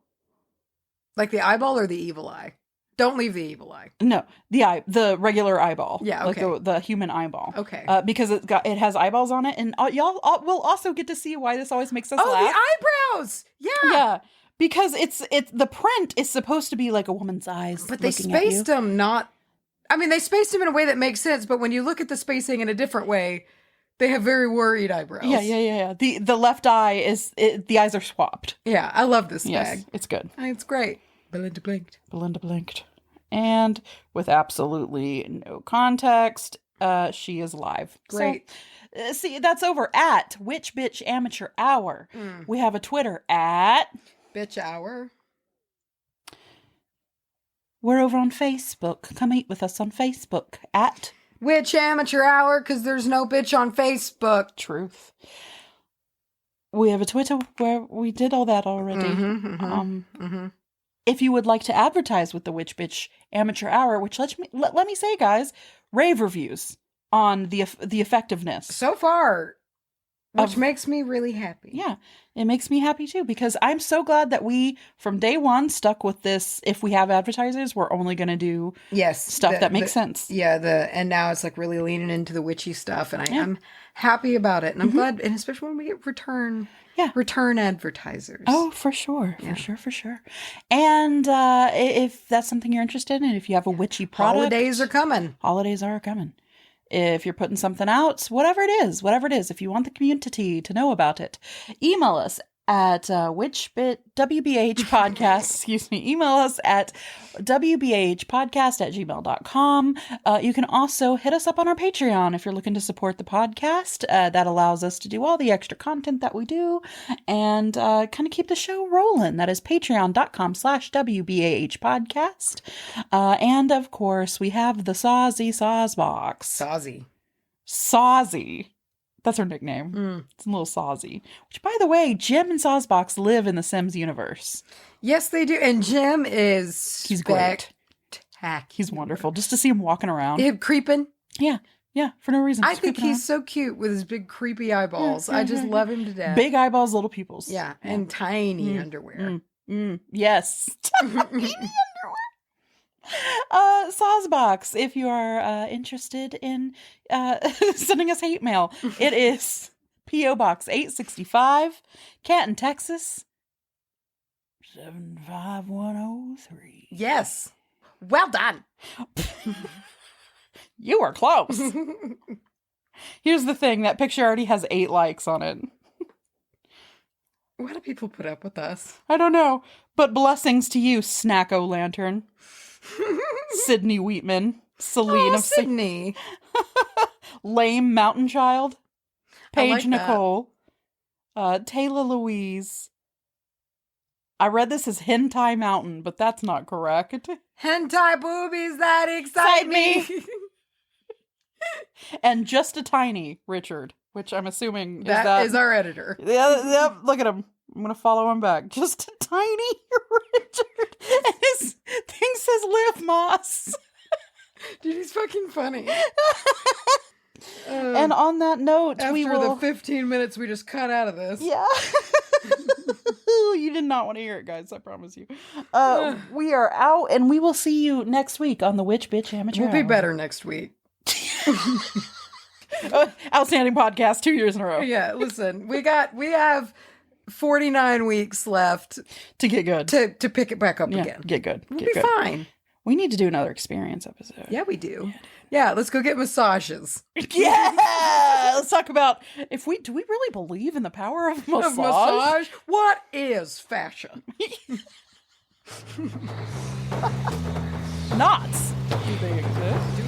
Like the eyeball or the evil eye? Don't leave the evil eye. No, the regular eyeball. Yeah, okay. Like the human eyeball. Okay. Because it has eyeballs on it, and y'all will also get to see why this always makes us laugh. Oh, the eyebrows! Yeah! Yeah. Because it's the print is supposed to be like a woman's eyes. But they spaced them not... I mean, they spaced them in a way that makes sense, but when you look at the spacing in a different way, they have very worried eyebrows. Yeah. The left eye the eyes are swapped. Yeah, I love this Yes, bag. it's good. It's great. Belinda Blinked. And with absolutely no context, she is live. Great. So, see, that's over at Witch Bitch Amateur Hour. We have a Twitter at... Bitch Hour. We're over on Facebook. Come eat with us on Facebook at Witch Amateur Hour, because there's no bitch on Facebook. Truth. We have a Twitter where we did all that already. If you would like to advertise with the Witch Bitch Amateur Hour, which let me say, guys, rave reviews on the effectiveness. So far, which makes me really happy. Yeah, it makes me happy too, because I'm so glad that we, from day one, stuck with this. If we have advertisers, we're only going to do stuff that makes sense. Yeah, and now it's like really leaning into the witchy stuff, and I'm happy about it, and I'm glad, and especially when we get return advertisers. Oh, for sure, for sure. And if that's something you're interested in, if you have a witchy product, holidays are coming. If you're putting something out, whatever it is, if you want the community to know about it, email us at WBH podcast, email us at wbahpodcast@gmail.com. You can also hit us up on our Patreon if you're looking to support the podcast. That allows us to do all the extra content that we do and kind of keep the show rolling. That is patreon.com/wbahpodcast. And of course, we have the Sauce box. Sawzy. That's her nickname. It's a little Sawzy. Which, by the way, Jim and Sawsbox live in the Sims universe. Yes, they do. And Jim is... He's great. He's wonderful. Just to see him walking around. Him creeping. Yeah, for no reason. I think he's so cute with his big creepy eyeballs. I just love him to death. Big eyeballs, little pupils. Yeah, and tiny underwear. Yes. Tiny underwear. Sawsbox, if you are interested in sending us hate mail, it is P.O. Box 865, Canton, Texas 75103. Yes. Well done. You are close. Here's the thing, that picture already has 8 likes on it. Why do people put up with us? I don't know, but blessings to you, Snacko Lantern. Sydney Wheatman, Celine of Sydney, Lame Mountain Child, Paige like Nicole, Taylor Louise. I read this as Hentai Mountain, but that's not correct. Hentai boobies that excite me. And Just a Tiny Richard, which I'm assuming that is our editor. Yeah, look at him. I'm going to follow him back. Just a Tiny Richard. And his thing says Liv Moss. Dude, he's fucking funny. And on that note, after the 15 minutes we just cut out of this. Yeah. You did not want to hear it, guys. I promise you. We are out, and we will see you next week on the Witch Bitch Amateur We'll be Hour. better next week. Outstanding podcast 2 years in a row. Yeah, listen, we have 49 weeks left to get good, to pick it back up again. Get good. We'll be fine. We need to do another experience episode. Yeah, we do. Yeah, let's go get massages. Yeah, let's talk about do we really believe in the power of massage? What is fascia? Knots. Do they exist?